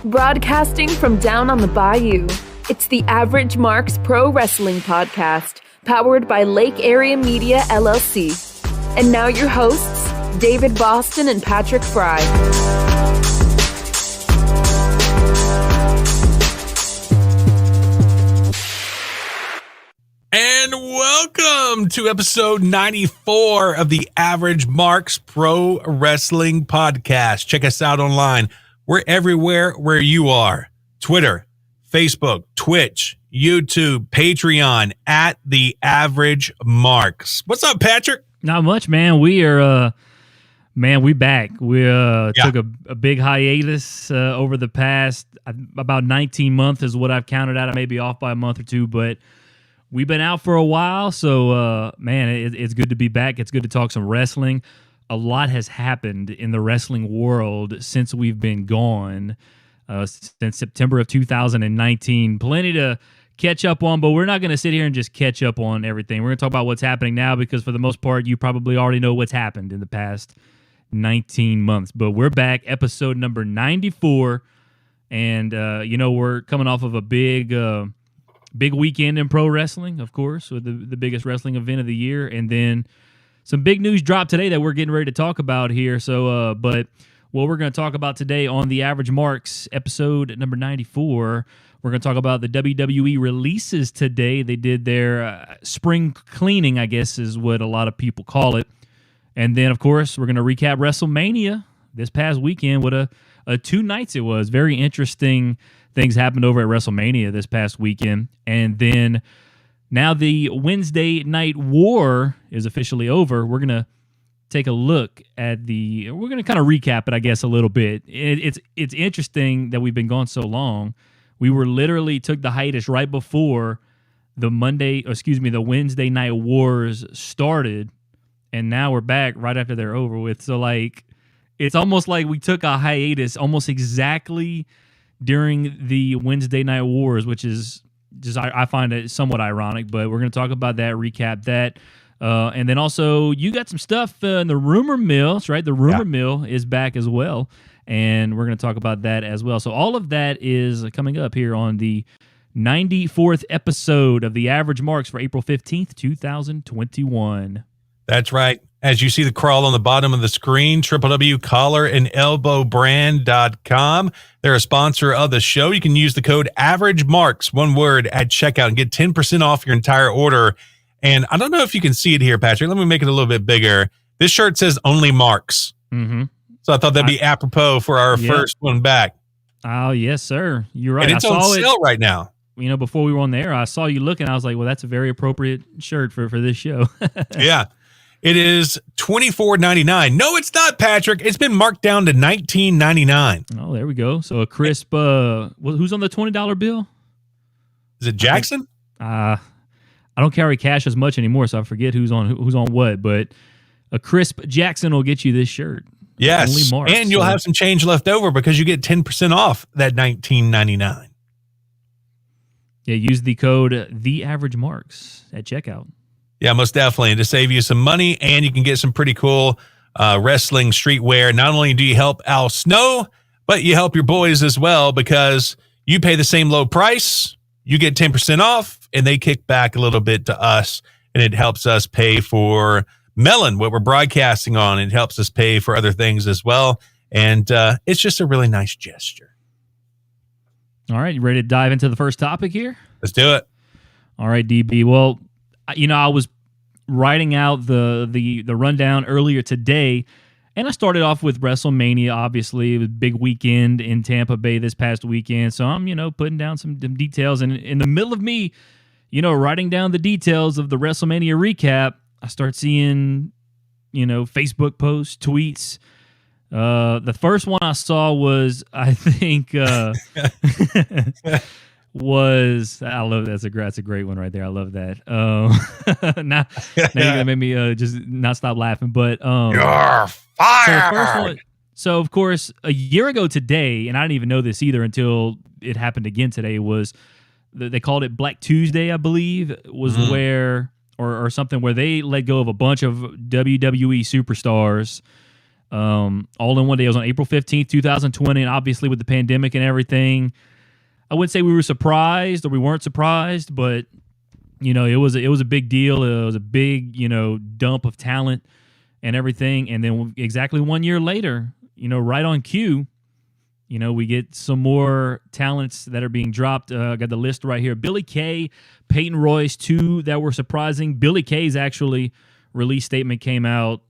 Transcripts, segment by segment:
Broadcasting from down on the Bayou, it's the AverageMarks Pro Wrestling Podcast, powered by Lake Area Media, LLC. And now your hosts, David Boston and Patrick Fry. And welcome to episode 94 of the AverageMarks Pro Wrestling Podcast. Check us out online. We're everywhere where you are. Twitter, Facebook, Twitch, YouTube, Patreon, at the AverageMarks. What's up, Patrick? Not much, man. We are, we back. We took a big hiatus over the past about 19 months is what I've counted out. I may be off by a month or two, but we've been out for a while. So, it's good to be back. It's good to talk some wrestling. A lot has happened in the wrestling world since we've been gone, since September of 2019. Plenty to catch up on, but we're not going to sit here and just catch up on everything. We're going to talk about what's happening now because for the most part, you probably already know what's happened in the past 19 months. But we're back, episode number 94, and we're coming off of a big weekend in pro wrestling, of course, with the biggest wrestling event of the year, and then some big news dropped today that we're getting ready to talk about here. So, but what we're going to talk about today on the AverageMarks episode number 94, we're going to talk about the WWE releases today. They did their spring cleaning, I guess is what a lot of people call it. And then, of course, we're going to recap WrestleMania this past weekend. What a 2 nights it was. Very interesting things happened over at WrestleMania this past weekend. And then now the Wednesday Night War is officially over. We're going to take a look at we're going to kind of recap it, I guess, a little bit. It's interesting that we've been gone so long. We were literally took the hiatus right before the Wednesday Night Wars started, and now we're back right after they're over with. So, it's almost like we took a hiatus almost exactly during the Wednesday Night Wars, which is just I find it somewhat ironic, but we're going to talk about that, recap that. And then also, you got some stuff in the rumor mill, right? The rumor mill is back as well, and we're going to talk about that as well. So all of that is coming up here on the 94th episode of the AverageMarks for April 15th, 2021. That's right. As you see the crawl on the bottom of the screen, www.collarandelbowbrand.com. They're a sponsor of the show. You can use the code AverageMarks, one word, at checkout and get 10% off your entire order. And I don't know if you can see it here, Patrick. Let me make it a little bit bigger. This shirt says only Marks. Mm-hmm. So I thought that'd be apropos for our first one back. Oh, yes, sir. You're right. And it's on sale right now. before we were on the air, I saw you looking. I was like, well, that's a very appropriate shirt for this show. Yeah. It is $24.99. No, it's not, Patrick. It's been marked down to $19.99. Oh, there we go. So a crisp, who's on the $20 bill? Is it Jackson? I don't carry cash as much anymore, so I forget who's on what, but a crisp Jackson will get you this shirt. Yes. Only Marks, and you'll have some change left over because you get 10% off that $19.99. Yeah, use the code TheAverageMarks at checkout. Yeah, most definitely. To save you some money, and you can get some pretty cool wrestling streetwear. Not only do you help Al Snow, but you help your boys as well because you pay the same low price, you get 10% off, and they kick back a little bit to us, and it helps us pay for Melon, what we're broadcasting on. It helps us pay for other things as well, and it's just a really nice gesture. All right, you ready to dive into the first topic here? Let's do it. All right, DB. Well, I was writing out the rundown earlier today, and I started off with WrestleMania. Obviously, it was a big weekend in Tampa Bay this past weekend, so I'm putting down some details. And in the middle of me, writing down the details of the WrestleMania recap, I start seeing Facebook posts, tweets. The first one I saw was, I think, was, I love that's a great one right there. I love that. Now you're gonna make me just not stop laughing. But you're fired. So the first one. So of course, a year ago today, and I didn't even know this either until it happened again today. Was they called it Black Tuesday? I believe was where or something where they let go of a bunch of WWE superstars. All in one day. It was on April 15th, 2020, and obviously with the pandemic and everything, I wouldn't say we were surprised or we weren't surprised, but it was a big deal. It was a big dump of talent and everything. And then exactly 1 year later, right on cue, we get some more talents that are being dropped. I got the list right here: Billy Kay, Peyton Royce, two that were surprising. Billy Kay's actually release statement came out,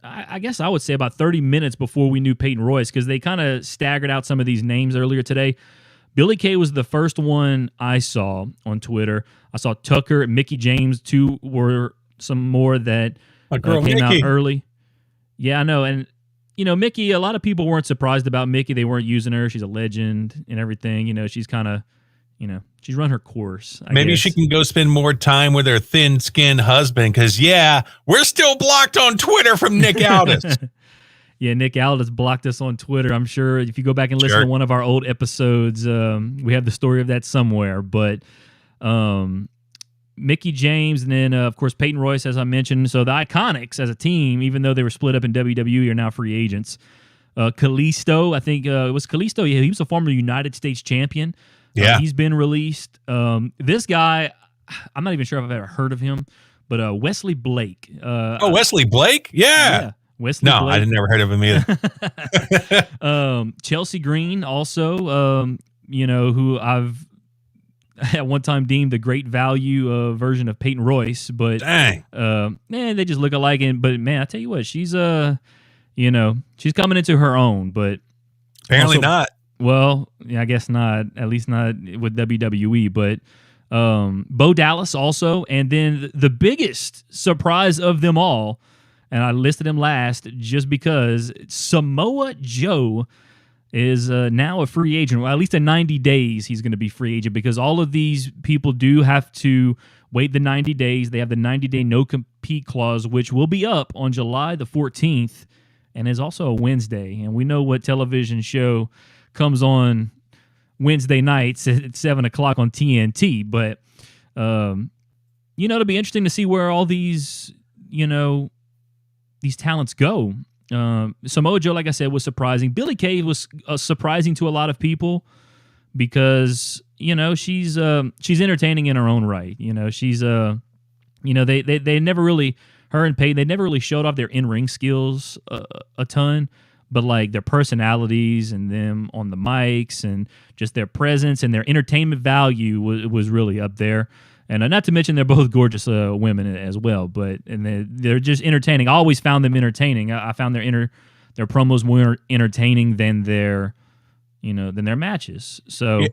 I guess I would say about 30 minutes before we knew Peyton Royce, because they kind of staggered out some of these names earlier today. Billy Kay was the first one I saw on Twitter. I saw Tucker, Mickie James, two were some more that came out early. Yeah, I know. And, Mickie, a lot of people weren't surprised about Mickie. They weren't using her. She's a legend and everything. She's kind of, she's run her course. Maybe guess she can go spend more time with her thin-skinned husband because, we're still blocked on Twitter from Nick Aldis. Yeah, Nick Aldis blocked us on Twitter. I'm sure if you go back and listen to one of our old episodes, we have the story of that somewhere. But Mickie James and then, of course, Peyton Royce, as I mentioned. So the Iconics as a team, even though they were split up in WWE, are now free agents. Kalisto, I think it was Kalisto. Yeah, he was a former United States champion. Yeah. He's been released. This guy, I'm not even sure if I've ever heard of him, but Wesley Blake. Wesley Blake? Yeah. Wesley Blake. I never heard of him either. Chelsea Green also, who I've at one time deemed the great value version of Peyton Royce, but dang, they just look alike. But man, I tell you what, she's she's coming into her own, but apparently also, not. Well, yeah, I guess not. At least not with WWE. But Bo Dallas also, and then the biggest surprise of them all. And I listed him last just because Samoa Joe is now a free agent. Well, at least in 90 days, he's going to be free agent because all of these people do have to wait the 90 days. They have the 90-day no-compete clause, which will be up on July the 14th and is also a Wednesday. And we know what television show comes on Wednesday nights at 7 o'clock on TNT. But, it'll be interesting to see where all these, these talents go. Samoa Joe, like I said, was surprising. Billy Kay was surprising to a lot of people because she's entertaining in her own right. She's they never really, her and Peyton, they never really showed off their in-ring skills a ton, but like their personalities and them on the mics and just their presence and their entertainment value was really up there. And not to mention they're both gorgeous women as well, but they're just entertaining. I always found them entertaining. I found their promos more entertaining than their matches. So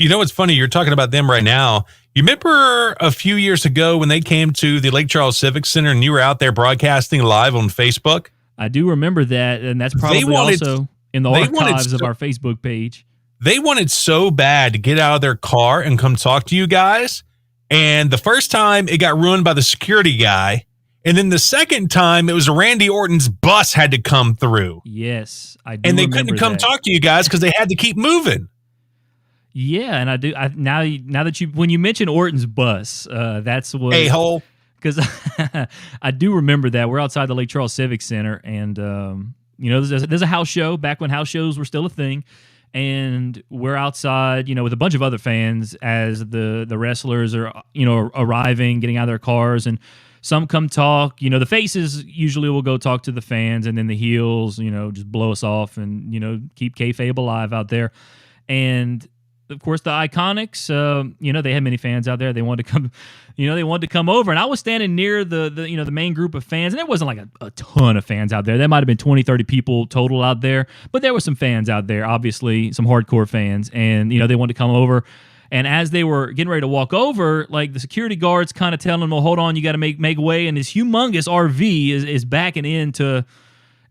You know what's funny? You're talking about them right now. You remember a few years ago when they came to the Lake Charles Civic Center and you were out there broadcasting live on Facebook? I do remember that, and that's probably also in the archives of our Facebook page. They wanted so bad to get out of their car and come talk to you guys. And the first time it got ruined by the security guy. And then the second time it was Randy Orton's bus had to come through. Yes, I do. And they couldn't come talk to you guys because they had to keep moving. Yeah, and I do. Now that when you mention Orton's bus, that's what a-hole. Because I do remember that we're outside the Lake Charles Civic Center, and there's a house show back when house shows were still a thing, and we're outside, with a bunch of other fans as the wrestlers are arriving, getting out of their cars, and some come talk. The faces usually will go talk to the fans, and then the heels, just blow us off and keep kayfabe alive out there, and. Of course, the Iconics, they had many fans out there. They wanted to come, they wanted to come over. And I was standing near the main group of fans. And there wasn't like a ton of fans out there. There might have been 20, 30 people total out there. But there were some fans out there, obviously, some hardcore fans. And, they wanted to come over. And as they were getting ready to walk over, like the security guards kind of telling them, well, hold on, you got to make way. And this humongous RV is backing into,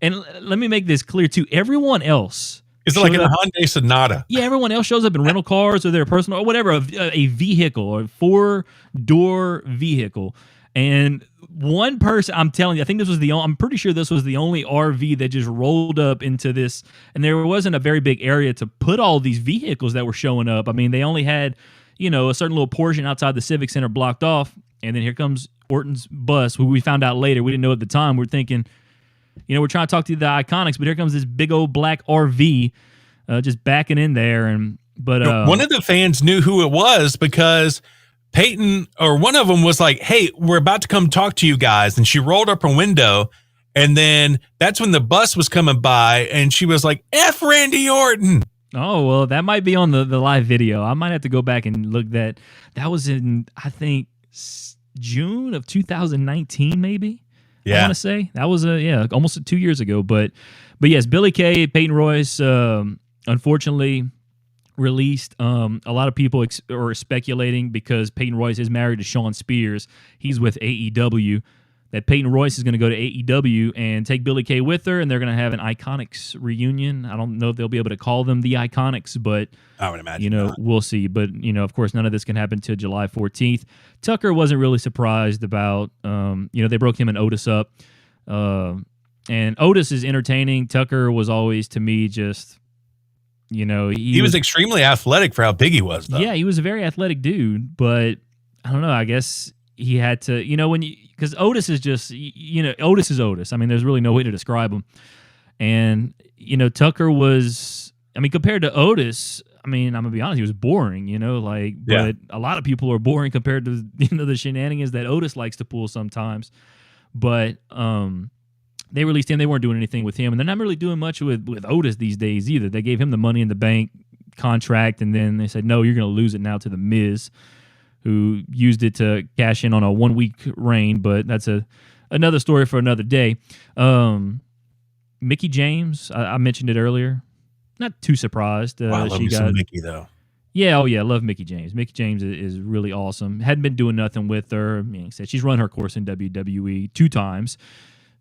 and let me make this clear too, everyone else. Is it like a Hyundai Sonata? Yeah, everyone else shows up in rental cars or their personal or whatever, a vehicle or 4-door vehicle. And one person, I'm telling you, I'm pretty sure this was the only RV that just rolled up into this. And there wasn't a very big area to put all these vehicles that were showing up. I mean, they only had, a certain little portion outside the Civic Center blocked off. And then here comes Orton's bus, who we found out later. We didn't know at the time. We're thinking, we're trying to talk to the Iconics, but here comes this big old black RV just backing in there. But one of the fans knew who it was because Peyton, or one of them was like, hey, we're about to come talk to you guys. And she rolled up her window. And then that's when the bus was coming by and she was like, F Randy Orton. Oh, well, that might be on the live video. I might have to go back and look that. That was in, I think, June of 2019, maybe. Yeah. I want to say that was almost 2 years ago. But yes, Billy Kay, Peyton Royce, unfortunately released. A lot of people are speculating because Peyton Royce is married to Shawn Spears. He's with AEW. That Peyton Royce is going to go to AEW and take Billy Kay with her, and they're going to have an Iconics reunion. I don't know if they'll be able to call them the Iconics, but I would imagine not. We'll see. But of course, none of this can happen until July 14th. Tucker wasn't really surprised about. They broke him and Otis up, and Otis is entertaining. Tucker was always, to me, just he was extremely athletic for how big he was, though. Yeah, he was a very athletic dude, but I don't know. I guess he had to, because Otis is just, Otis is Otis. I mean, there's really no way to describe him. And, Tucker was, compared to Otis, I'm going to be honest, he was boring, but a lot of people are boring compared to, the shenanigans that Otis likes to pull sometimes. But, they released him. They weren't doing anything with him. And they're not really doing much with Otis these days either. They gave him the Money in the Bank contract, and then they said, no, you're going to lose it now to The Miz, who used it to cash in on a 1-week reign, but that's another story for another day. Mickie James, I mentioned it earlier. Not too surprised. I love some Mickie, though. Yeah, I love Mickie James. Mickie James is really awesome. Hadn't been doing nothing with her. Said she's run her course in WWE 2 times.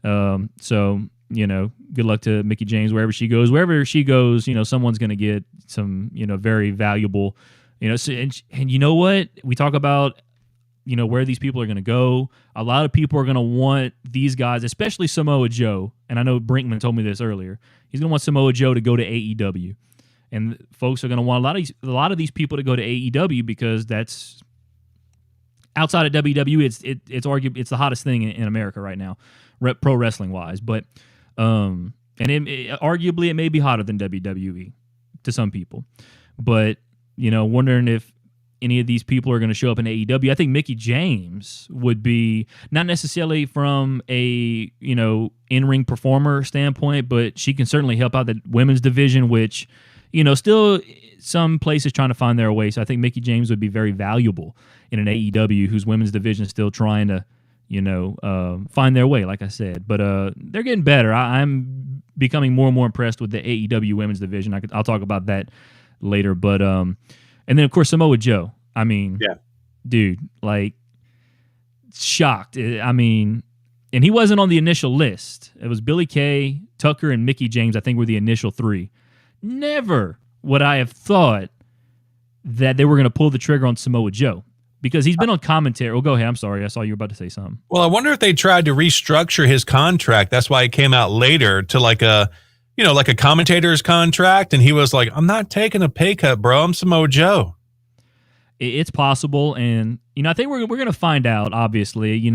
So, good luck to Mickie James wherever she goes. Wherever she goes, someone's going to get some, very valuable. And you know what? We talk about, where these people are going to go. A lot of people are going to want these guys, especially Samoa Joe. And I know Brinkman told me this earlier. He's going to want Samoa Joe to go to AEW. And folks are going to want a lot of these people to go to AEW because that's outside of WWE. It's arguably it's the hottest thing in America right now, pro wrestling wise. But arguably it may be hotter than WWE to some people. But wondering if any of these people are going to show up in AEW. I think Mickie James would be not necessarily from a, in-ring performer standpoint, but she can certainly help out the women's division, which, still some places trying to find their way. So I think Mickie James would be very valuable in an AEW whose women's division is still trying to, find their way, like I said. But they're getting better. I'm becoming more and more impressed with the AEW women's division. I'll talk about that later, but And then, of course, Samoa Joe. I mean, Yeah. dude, like, shocked. I mean, and he wasn't on the initial list. It was Billy Kay, Tucker, and Mickey James, I think, were the initial 3. Never would I have thought that they were going to pull the trigger on Samoa Joe, because he's been on commentary. Well, go ahead. I'm sorry. I saw you were about to say something. Well, I wonder if they tried to restructure his contract. That's why it came out later to like a commentator's contract. And he was like, I'm not taking a pay cut, bro. I'm Samoa Joe. It's possible. And, I think we're going to find out, obviously.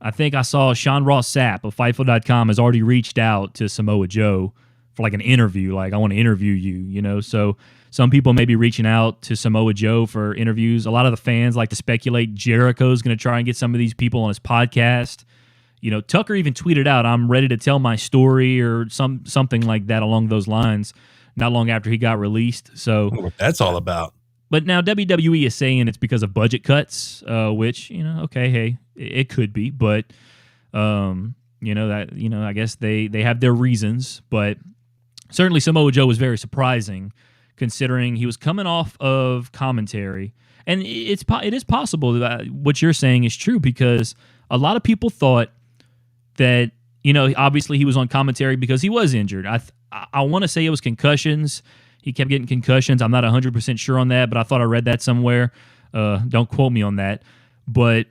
I think I saw Sean Ross Sapp of Fightful.com has already reached out to Samoa Joe for like an interview. Like, I want to interview you, So some people may be reaching out to Samoa Joe for interviews. A lot of the fans like to speculate Jericho's going to try and get some of these people on his podcast. Tucker even tweeted out, I'm ready to tell my story, or something like that along those lines, not long after he got released. So what that's all about. But now WWE is saying it's because of budget cuts, which, okay, hey, it could be. But, I guess they have their reasons. But certainly Samoa Joe was very surprising, considering he was coming off of commentary. And it is possible that what you're saying is true, because a lot of people thought that, obviously he was on commentary because he was injured. I want to say it was concussions. He kept getting concussions. I'm not 100% sure on that, but I thought I read that somewhere. Don't quote me on that. But,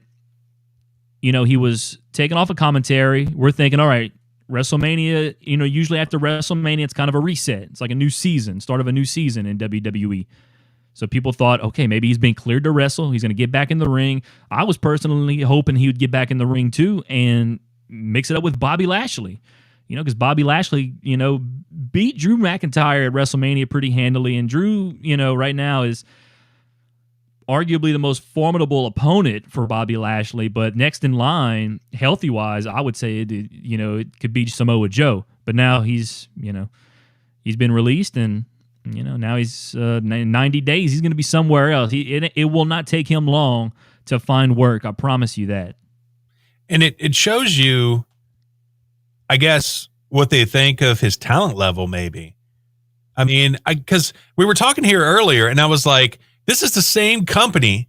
he was taken off of commentary. We're thinking, all right, WrestleMania, usually after WrestleMania, it's kind of a reset. It's like a new season, start of a new season in WWE. So people thought, okay, maybe he's been cleared to wrestle. He's going to get back in the ring. I was personally hoping he would get back in the ring too and mix it up with Bobby Lashley. Because Bobby Lashley, beat Drew McIntyre at WrestleMania pretty handily. And Drew, right now is arguably the most formidable opponent for Bobby Lashley. But next in line, healthy-wise, I would say, it could be Samoa Joe. But now he's been released, and, now he's 90 days. He's going to be somewhere else. It will not take him long to find work. I promise you that. And it shows you, I guess, what they think of his talent level, maybe. I mean, because we were talking here earlier, and I was like, this is the same company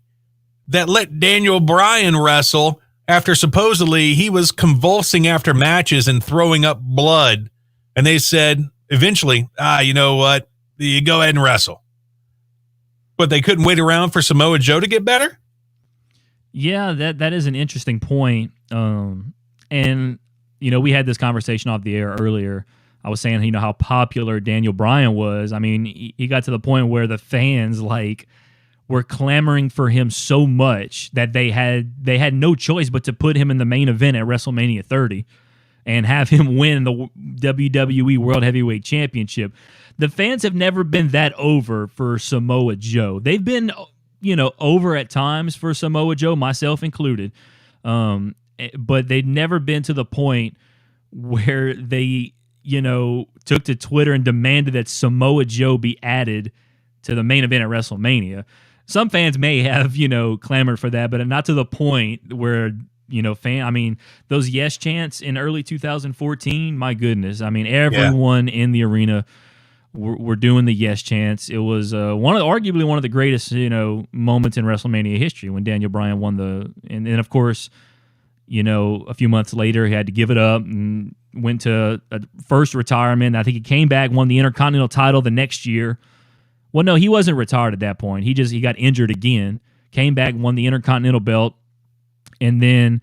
that let Daniel Bryan wrestle after supposedly he was convulsing after matches and throwing up blood. And they said, eventually, you know what? You go ahead and wrestle. But they couldn't wait around for Samoa Joe to get better? Yeah, that is an interesting point. And we had this conversation off the air earlier. I was saying, how popular Daniel Bryan was. I mean, he got to the point where the fans were clamoring for him so much that they had no choice but to put him in the main event at WrestleMania 30 and have him win the WWE World Heavyweight Championship. The fans have never been that over for Samoa Joe. They've been, over at times for Samoa Joe, myself included. But they'd never been to the point where they, took to Twitter and demanded that Samoa Joe be added to the main event at WrestleMania. Some fans may have, clamored for that, but not to the point where, those yes chants in early 2014, my goodness. I mean, everyone in the arena were doing the yes chants. It was arguably one of the greatest, moments in WrestleMania history when Daniel Bryan won and of course, a few months later, he had to give it up and went to a first retirement. I think he came back, won the Intercontinental title the next year. Well, no, he wasn't retired at that point. He got injured again, came back, won the Intercontinental belt, and then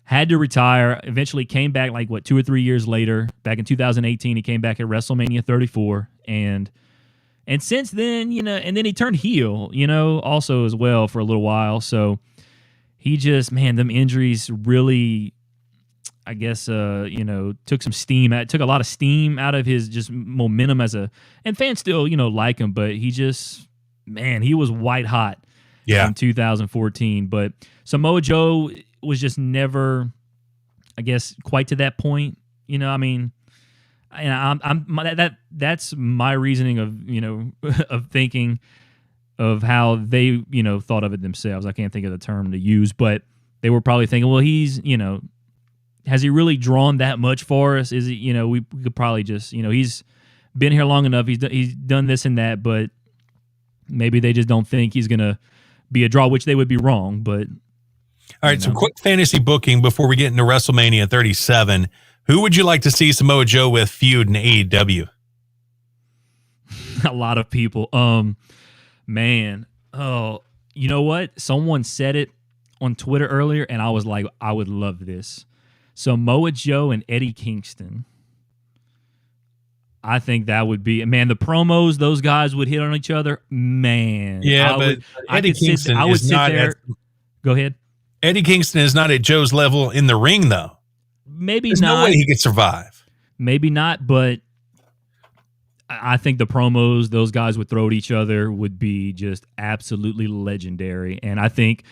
had to retire. Eventually came back 2 or 3 years later. Back in 2018, he came back at WrestleMania 34. And since then, and then he turned heel, also as well for a little while. So he just, them injuries really, I guess, took a lot of steam out of his just momentum and fans still, like him, but he just, he was white hot in 2014. But Samoa Joe was just never, I guess, quite to that point, and that's my reasoning of, of thinking of how they, thought of it themselves. I can't think of the term to use, but they were probably thinking, well, he's, has he really drawn that much for us? Is he, we could probably just, he's been here long enough. He's done this and that, but maybe they just don't think he's going to be a draw, which they would be wrong. But all right, so quick fantasy booking before we get into WrestleMania 37. Who would you like to see Samoa Joe with feud in AEW? A lot of people. Man. Oh, you know what? Someone said it on Twitter earlier, and I was like, I would love this. Samoa Joe and Eddie Kingston. I think that would be, man, the promos those guys would hit on each other, man. Yeah, Eddie Kingston I would sit there. Go ahead. Eddie Kingston is not at Joe's level in the ring, though. Maybe There's not. no way he could survive. Maybe not, but I think the promos those guys would throw at each other would be just absolutely legendary. And I think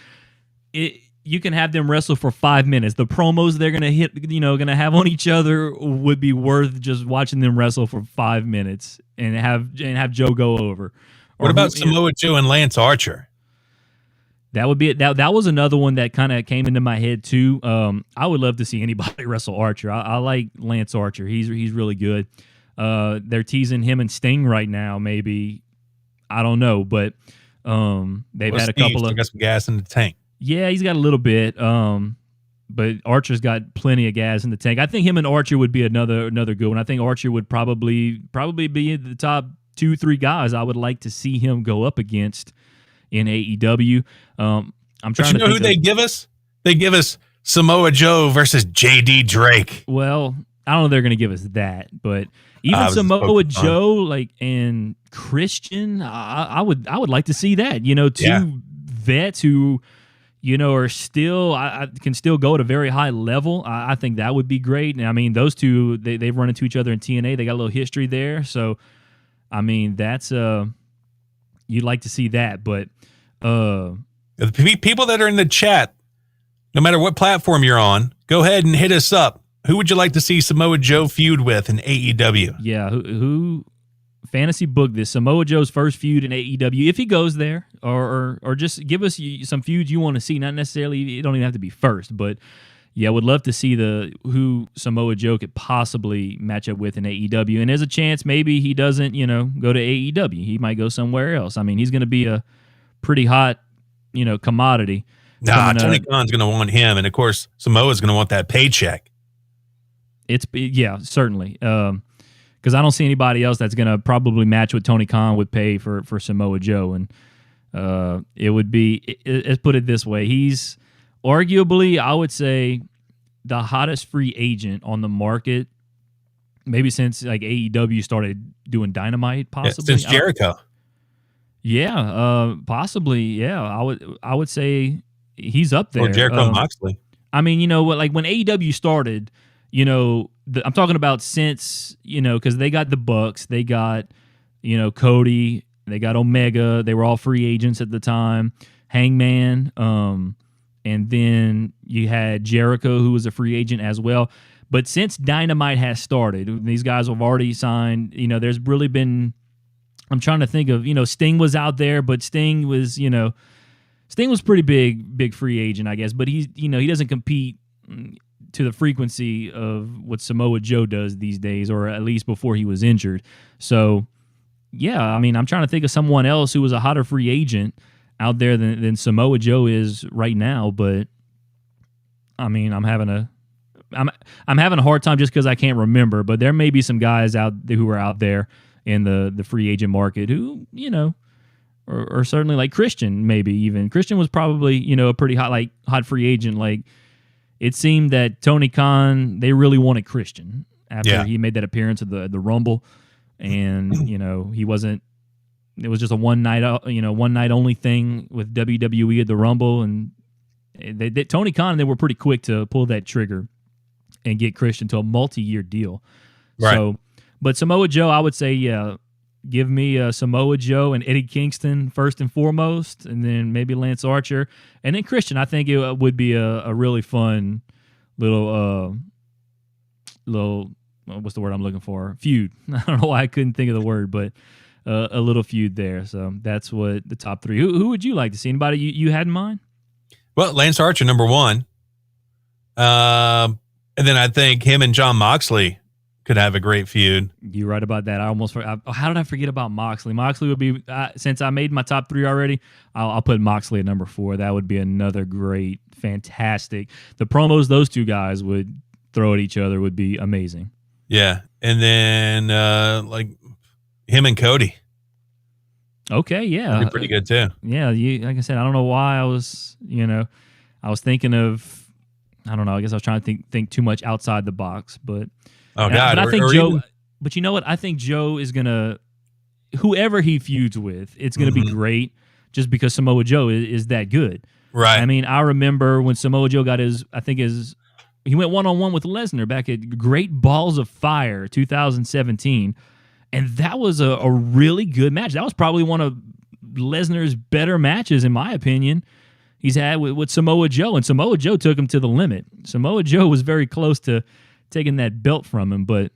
you can have them wrestle for 5 minutes. The promos they're gonna gonna have on each other would be worth just watching them wrestle for 5 minutes and have Joe go over. What about Samoa Joe and Lance Archer? That would be it. That was another one that kind of came into my head too. I would love to see anybody wrestle Archer. I like Lance Archer. He's really good. They're teasing him and Sting right now. Maybe I don't know, but they've had a couple of got some gas in the tank. Yeah, he's got a little bit. But Archer's got plenty of gas in the tank. I think him and Archer would be another good one. I think Archer would probably be in the top 2-3 guys I would like to see him go up against in AEW. I'm trying to think who they give us? They give us Samoa Joe versus JD Drake. Well, I don't know if they're going to give us that, but even Samoa Joe and Christian, I would like to see that. Two vets who are still can still go at a very high level. I think that would be great. And I mean, those two they've run into each other in TNA. They got a little history there, so I mean that's you'd like to see that, but the people that are in the chat, no matter what platform you're on, go ahead and hit us up. Who would you like to see Samoa Joe feud with in AEW? Yeah, who fantasy book this Samoa Joe's first feud in AEW if he goes there, or just give us some feuds you want to see. Not necessarily, it don't even have to be first, but yeah, would love to see who Samoa Joe could possibly match up with in AEW. And there's a chance maybe he doesn't, go to AEW. He might go somewhere else. I mean, he's going to be a pretty hot, commodity. Tony Khan's going to want him, and of course Samoa's going to want that paycheck. Certainly. Because I don't see anybody else that's going to probably match what Tony Khan would pay for Samoa Joe. And it would be, let's put it this way, he's arguably, I would say, the hottest free agent on the market, maybe since like AEW started doing Dynamite, possibly. Since Jericho. Possibly. Yeah, I would say he's up there. Or Jericho Moxley. I mean, like when AEW started, I'm talking about since, because they got the Bucks, they got, Cody, they got Omega, they were all free agents at the time, Hangman, and then you had Jericho, who was a free agent as well. But since Dynamite has started, these guys have already signed, there's really been, I'm trying to think of, Sting was out there, but Sting was pretty big free agent, I guess. But he doesn't compete to the frequency of what Samoa Joe does these days, or at least before he was injured. So, yeah, I mean, I'm trying to think of someone else who was a hotter free agent out there than Samoa Joe is right now. But I mean, I'm having a hard time just because I can't remember. But there may be some guys who are out there in the free agent market who, or certainly like Christian, maybe even. Christian was probably, a pretty hot free agent. Like, it seemed that Tony Khan, they really wanted Christian after he made that appearance at the Rumble, and he wasn't. It was just a one night only thing with WWE at the Rumble, and Tony Khan, they were pretty quick to pull that trigger and get Christian to a multi-year deal. Right. So, but Samoa Joe, I would say, give me Samoa Joe and Eddie Kingston first and foremost, and then maybe Lance Archer, and then Christian. I think it would be a really fun little what's the word I'm looking for? Feud. I don't know why I couldn't think of the word, but a little feud there. So that's what the top three. Who would you like to see? Anybody you had in mind? Well, Lance Archer, number one. And then I think him and Jon Moxley could have a great feud. You're right about that. How did I forget about Moxley? Moxley would be, since I made my top 3 already, I'll put Moxley at number 4. That would be another great, fantastic. The promos those two guys would throw at each other would be amazing. Yeah. And then like him and Cody. Okay, yeah. That'd be pretty good too. Yeah, like I said, I don't know why I was thinking of, I don't know, I guess I was trying to think too much outside the box, but oh god, I think Joe, but you know what? I think Joe is going to, whoever he feuds with, it's going to be great just because Samoa Joe is that good. Right. I mean, I remember when Samoa Joe got he went one-on-one with Lesnar back at Great Balls of Fire 2017. And that was a really good match. That was probably one of Lesnar's better matches, in my opinion, he's had with Samoa Joe. And Samoa Joe took him to the limit. Samoa Joe was very close to taking that belt from him. But,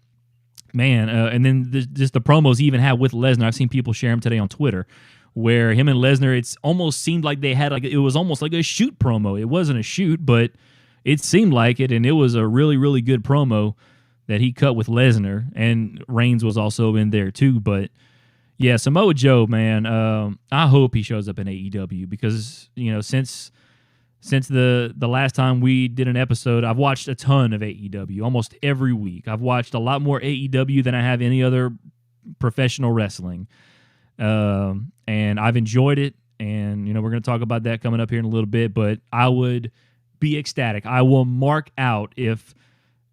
man, and then just the promos he even had with Lesnar. I've seen people share them today on Twitter, where him and Lesnar, it's almost seemed like they had, it was almost like a shoot promo. It wasn't a shoot, but it seemed like it, and it was a really, really good promo that he cut with Lesnar, and Reigns was also in there too. But yeah, Samoa Joe, man, I hope he shows up in AEW because since the last time we did an episode, I've watched a ton of AEW almost every week. I've watched a lot more AEW than I have any other professional wrestling, and I've enjoyed it. And we're going to talk about that coming up here in a little bit. But I would be ecstatic. I will mark out if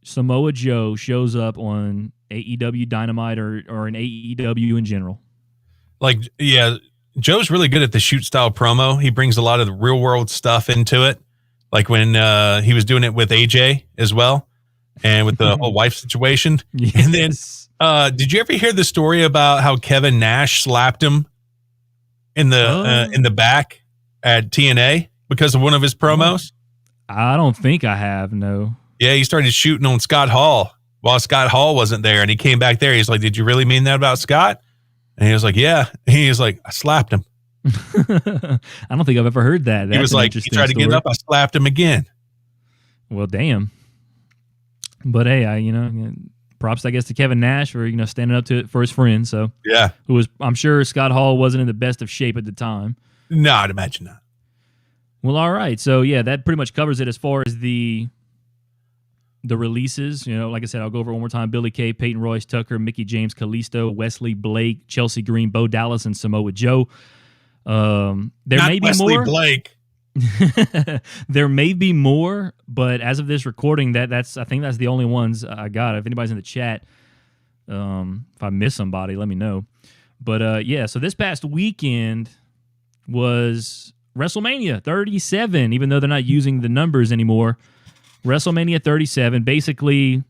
Samoa Joe shows up on AEW Dynamite or in AEW in general. Like, yeah, Joe's really good at the shoot style promo. He brings a lot of the real world stuff into it. Like when he was doing it with AJ as well, and with the whole wife situation. Yes. And then, did you ever hear the story about how Kevin Nash slapped him in the back at TNA because of one of his promos? I don't think I have, no. Yeah, he started shooting on Scott Hall while Scott Hall wasn't there, and he came back there. He's like, "Did you really mean that about Scott?" And he was like, "Yeah." He was like, "I slapped him." I don't think I've ever heard that. That's he was like, he tried to get up, I slapped him again. Well, damn. But hey, props, I guess, to Kevin Nash for standing up to it for his friend. So yeah, I'm sure Scott Hall wasn't in the best of shape at the time. No, I'd imagine not. Well, all right. So yeah, that pretty much covers it as far as the releases. Like I said, I'll go over it one more time. Billy Kay, Peyton Royce, Tucker, Mickey James, Kalisto, Wesley Blake, Chelsea Green, Bo Dallas, and Samoa Joe. There may be Wesley more. Blake. There may be more, but as of this recording, I think that's the only ones I got. If anybody's in the chat, if I miss somebody, let me know. But yeah, so this past weekend was WrestleMania 37, even though they're not using the numbers anymore. WrestleMania 37, basically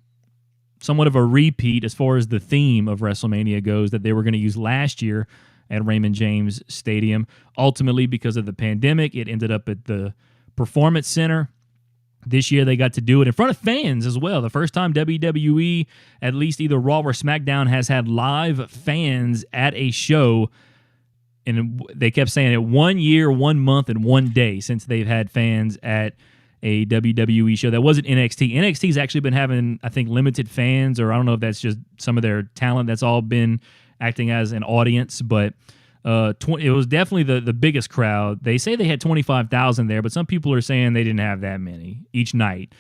somewhat of a repeat as far as the theme of WrestleMania goes that they were going to use last year at Raymond James Stadium. Ultimately, because of the pandemic, it ended up at the Performance Center. This year, they got to do it in front of fans as well. The first time WWE, at least either Raw or SmackDown, has had live fans at a show. And they kept saying it 1 year, 1 month, and 1 day since they've had fans at a WWE show. That wasn't NXT. NXT's actually been having, I think, limited fans, or I don't know if that's just some of their talent that's all been acting as an audience, but it was definitely the biggest crowd. They say they had 25,000 there, but some people are saying they didn't have that many each night.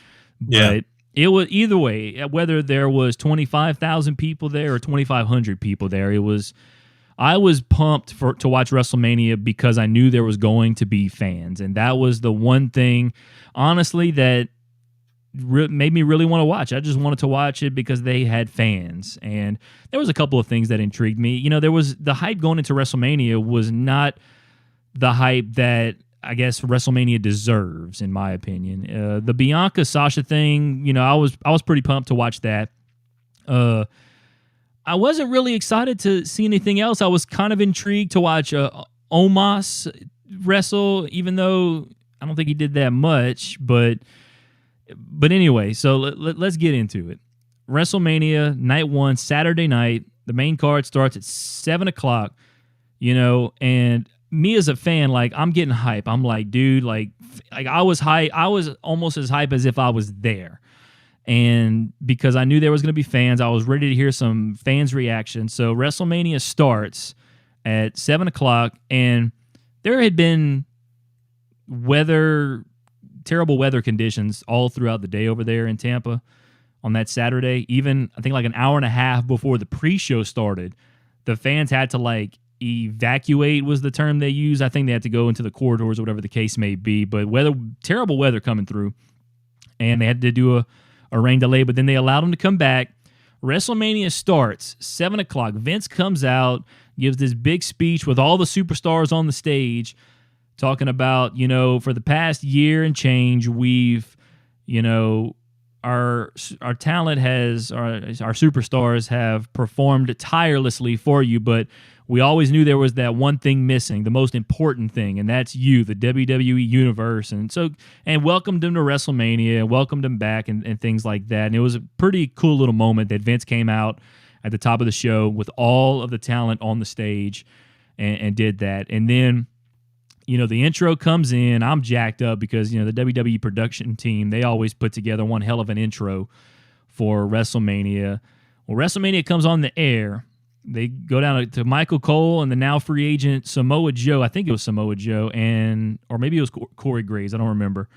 Yeah. But it was either way, whether there was 25,000 people there or 2,500 people there, I was pumped to watch WrestleMania because I knew there was going to be fans. And that was the one thing, honestly, that made me really want to watch. I just wanted to watch it because they had fans. And there was a couple of things that intrigued me. There was the hype going into WrestleMania was not the hype that I guess WrestleMania deserves, in my opinion. The Bianca Sasha thing, I was pretty pumped to watch that. I wasn't really excited to see anything else. I was kind of intrigued to watch Omos wrestle, even though I don't think he did that much. But anyway, so let's get into it. WrestleMania Night 1, Saturday night. The main card starts at 7 o'clock, and me as a fan, I'm getting hype. I'm like, dude, like I was hype. I was almost as hype as if I was there. And because I knew there was going to be fans, I was ready to hear some fans' reaction. So WrestleMania starts at 7 o'clock, and there had been terrible weather conditions all throughout the day over there in Tampa on that Saturday. Even, I think, like an hour and a half before the pre-show started, the fans had to, like, evacuate was the term they used. I think they had to go into the corridors or whatever the case may be. But terrible weather coming through, and they had to do a rain delay, but then they allowed them to come back. WrestleMania starts 7 o'clock. Vince comes out, gives this big speech with all the superstars on the stage, talking about, for the past year and change, we've, our talent has, our superstars have performed tirelessly for you, but we always knew there was that one thing missing, the most important thing, and that's you, the WWE Universe. And welcomed them to WrestleMania, welcomed them back, and things like that. And it was a pretty cool little moment that Vince came out at the top of the show with all of the talent on the stage and did that. And then, the intro comes in. I'm jacked up because, the WWE production team, they always put together one hell of an intro for WrestleMania. Well, WrestleMania comes on the air. They go down to Michael Cole and the now free agent Samoa Joe. I think it was Samoa Joe, or maybe it was Corey Graves. I don't remember.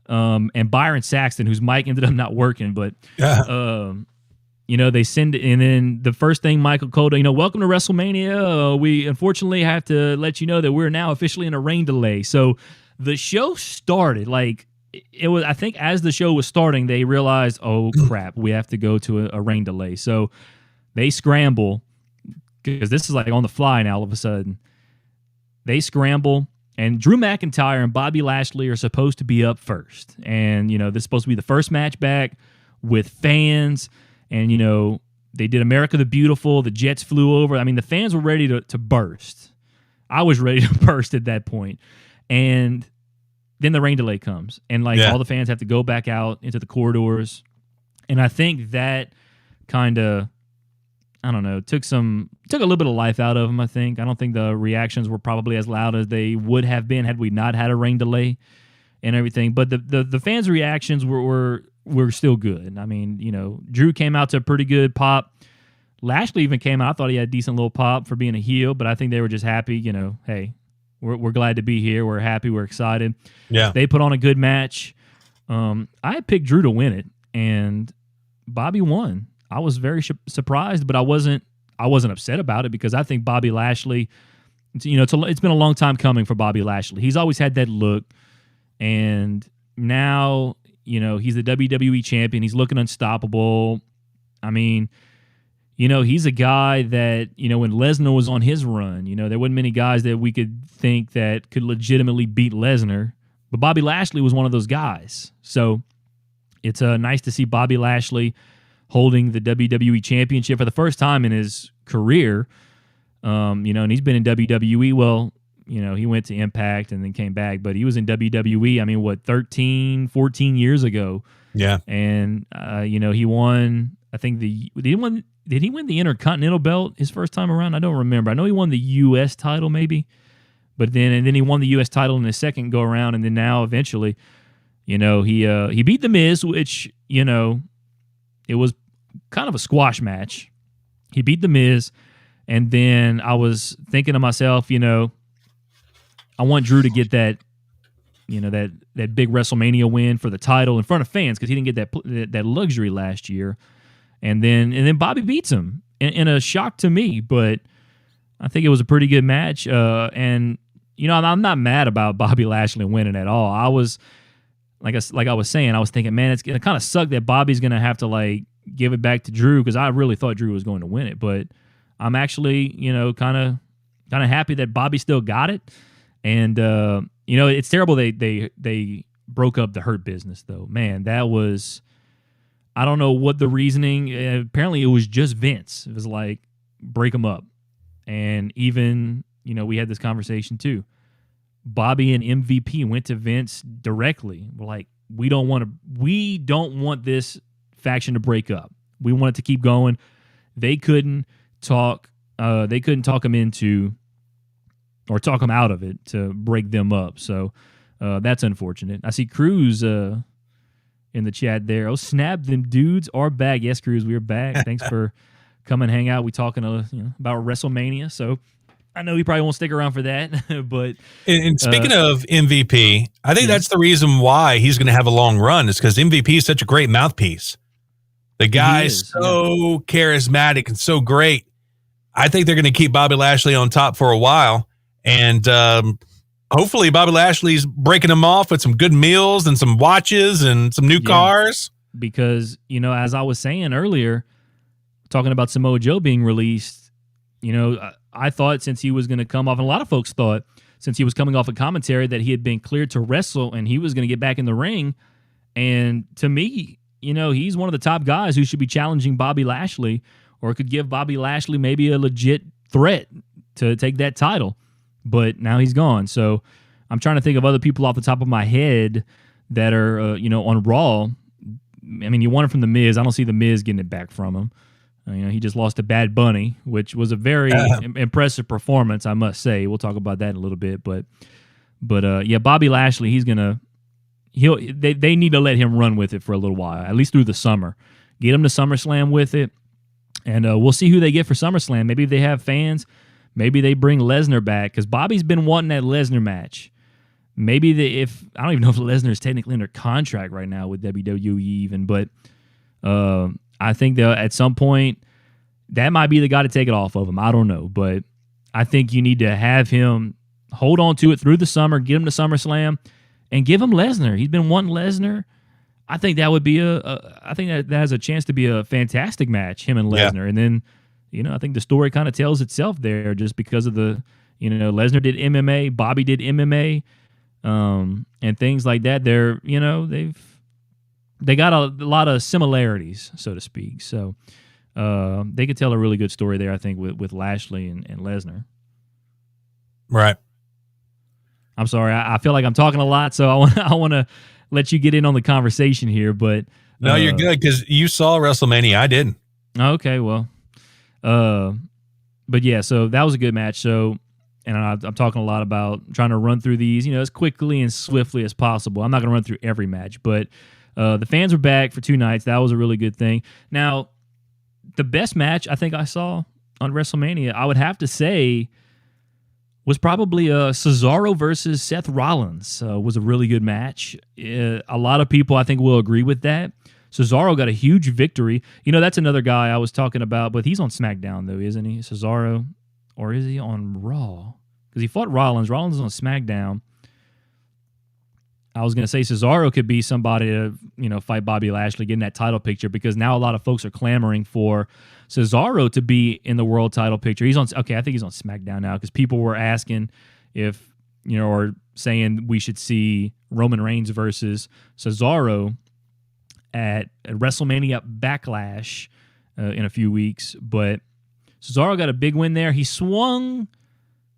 And Byron Saxton, whose mic ended up not working. But, they send it. And then the first thing Michael Cole, welcome to WrestleMania. We unfortunately have to let you know that we're now officially in a rain delay. So the show started like it was. I think as the show was starting, they realized, oh, crap, we have to go to a rain delay. So they scramble. Because this is like on the fly now all of a sudden. They scramble, and Drew McIntyre and Bobby Lashley are supposed to be up first. And, this is supposed to be the first match back with fans. And, they did America the Beautiful. The jets flew over. I mean, the fans were ready to burst. I was ready to burst at that point. And then the rain delay comes. And, all the fans have to go back out into the corridors. And I think that kind of, I don't know, took a little bit of life out of them, I think. I don't think the reactions were probably as loud as they would have been had we not had a rain delay and everything. But the fans' reactions were still good. I mean, Drew came out to a pretty good pop. Lashley even came out. I thought he had a decent little pop for being a heel, but I think they were just happy, hey, we're glad to be here. We're happy. We're excited. Yeah. They put on a good match. I had picked Drew to win it, and Bobby won. I was very surprised, but I wasn't upset about it because I think Bobby Lashley, it's been a long time coming for Bobby Lashley. He's always had that look, and now, he's the WWE champion. He's looking unstoppable. I mean, he's a guy that, when Lesnar was on his run, there wasn't many guys that we could think that could legitimately beat Lesnar, but Bobby Lashley was one of those guys. So it's nice to see Bobby Lashley holding the WWE Championship for the first time in his career, and he's been in WWE. Well, he went to Impact and then came back, but he was in WWE, 13, 14 years ago. Yeah. And, he won, I think did he win the Intercontinental belt his first time around? I don't remember. I know he won the U.S. title maybe, but then he won the U.S. title in his second go around, and then now eventually, he beat The Miz, which, it was kind of a squash match. He beat The Miz, and then I was thinking to myself, I want Drew to get that, that big WrestleMania win for the title in front of fans because he didn't get that luxury last year. And then Bobby beats him in a shock to me, but I think it was a pretty good match. And I'm not mad about Bobby Lashley winning at all. I was like I was saying, I was thinking, man, it's gonna kind of suck that Bobby's gonna have to give it back to Drew because I really thought Drew was going to win it. But I'm actually, kind of happy that Bobby still got it. And it's terrible they broke up the Hurt Business though. Man, that was, I don't know what the reasoning. Apparently, it was just Vince. It was like break them up, and even we had this conversation too. Bobby and MVP went to Vince directly. We're like, we don't want this faction to break up. We want it to keep going. They couldn't talk him into or talk him out of it to break them up. So that's unfortunate. I see Cruz in the chat there. Oh, snap, them dudes are back. Yes, Cruz, we're back. Thanks for coming hang out. We talking about WrestleMania, so I know he probably won't stick around for that. But and speaking of MVP, I think that's the reason why he's going to have a long run is because MVP is such a great mouthpiece. The guy's so charismatic and so great. I think they're going to keep Bobby Lashley on top for a while. And hopefully Bobby Lashley's breaking them off with some good meals and some watches and some new cars. Because, as I was saying earlier, talking about Samoa Joe being released, I thought since he was going to come off, and a lot of folks thought since he was coming off a commentary that he had been cleared to wrestle and he was going to get back in the ring. And to me, he's one of the top guys who should be challenging Bobby Lashley or could give Bobby Lashley maybe a legit threat to take that title. But now he's gone. So I'm trying to think of other people off the top of my head that are, on Raw. I mean, you want it from The Miz. I don't see The Miz getting it back from him. He just lost to Bad Bunny, which was a very impressive performance, I must say. We'll talk about that in a little bit. But Bobby Lashley, they need to let him run with it for a little while, at least through the summer. Get him to SummerSlam with it, and we'll see who they get for SummerSlam. Maybe they have fans. Maybe they bring Lesnar back, because Bobby's been wanting that Lesnar match. Maybe I don't even know if Lesnar is technically under contract right now with WWE even, but I think that at some point that might be the guy to take it off of him. I don't know, but I think you need to have him hold on to it through the summer, get him to SummerSlam, and give him Lesnar. He's been wanting Lesnar. I think that would be I think that has a chance to be a fantastic match, him and Lesnar. And then, I think the story kind of tells itself there just because of Lesnar did MMA, Bobby did MMA, and things like that. They got a lot of similarities, so to speak. So they could tell a really good story there, I think, with Lashley and Lesnar. Right. I'm sorry. I feel like I'm talking a lot, so I want to let you get in on the conversation here. But no, you're good because you saw WrestleMania. I didn't. Okay, well, but yeah, so that was a good match. So, and I'm talking a lot about trying to run through these, as quickly and swiftly as possible. I'm not going to run through every match, but the fans were back for 2 nights. That was a really good thing. Now, the best match I think I saw on WrestleMania, I would have to say, was probably Cesaro versus Seth Rollins. Was a really good match. A lot of people, I think, will agree with that. Cesaro got a huge victory. That's another guy I was talking about, but he's on SmackDown, though, isn't he? Cesaro. Or is he on Raw? Because he fought Rollins. Rollins is on SmackDown. I was going to say Cesaro could be somebody to, fight Bobby Lashley, get in that title picture, because now a lot of folks are clamoring for Cesaro to be in the world title picture. I think he's on SmackDown now, because people were asking if, or saying we should see Roman Reigns versus Cesaro at WrestleMania Backlash in a few weeks. But Cesaro got a big win there. He swung...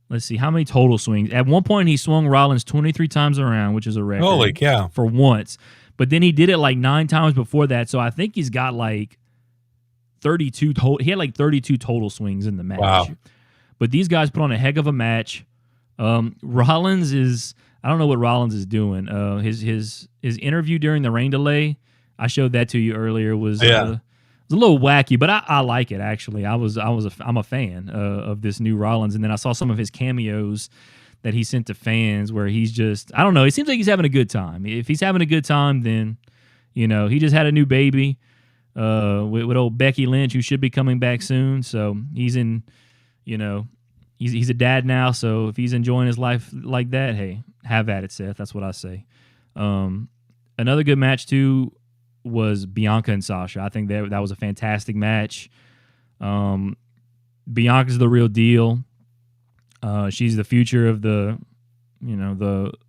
Let's see, how many total swings? At one point, he swung Rollins 23 times around, which is a record. Holy cow. For once. But then he did it like 9 times before that, so I think he's got like 32 total. He had like 32 total swings in the match. Wow. But these guys put on a heck of a match. Rollins is... I don't know what Rollins is doing. His interview during the rain delay, I showed that to you earlier, was... It's a little wacky, but I like it, actually. I'm a fan of this new Rollins, and then I saw some of his cameos that he sent to fans where he's just, I don't know, it seems like he's having a good time. If he's having a good time, then, he just had a new baby with old Becky Lynch, who should be coming back soon, so he's in, he's a dad now, so if he's enjoying his life like that, hey, have at it, Seth. That's what I say. Another good match, too, was Bianca and Sasha. I think that was a fantastic match. Bianca's the real deal. She's the future of the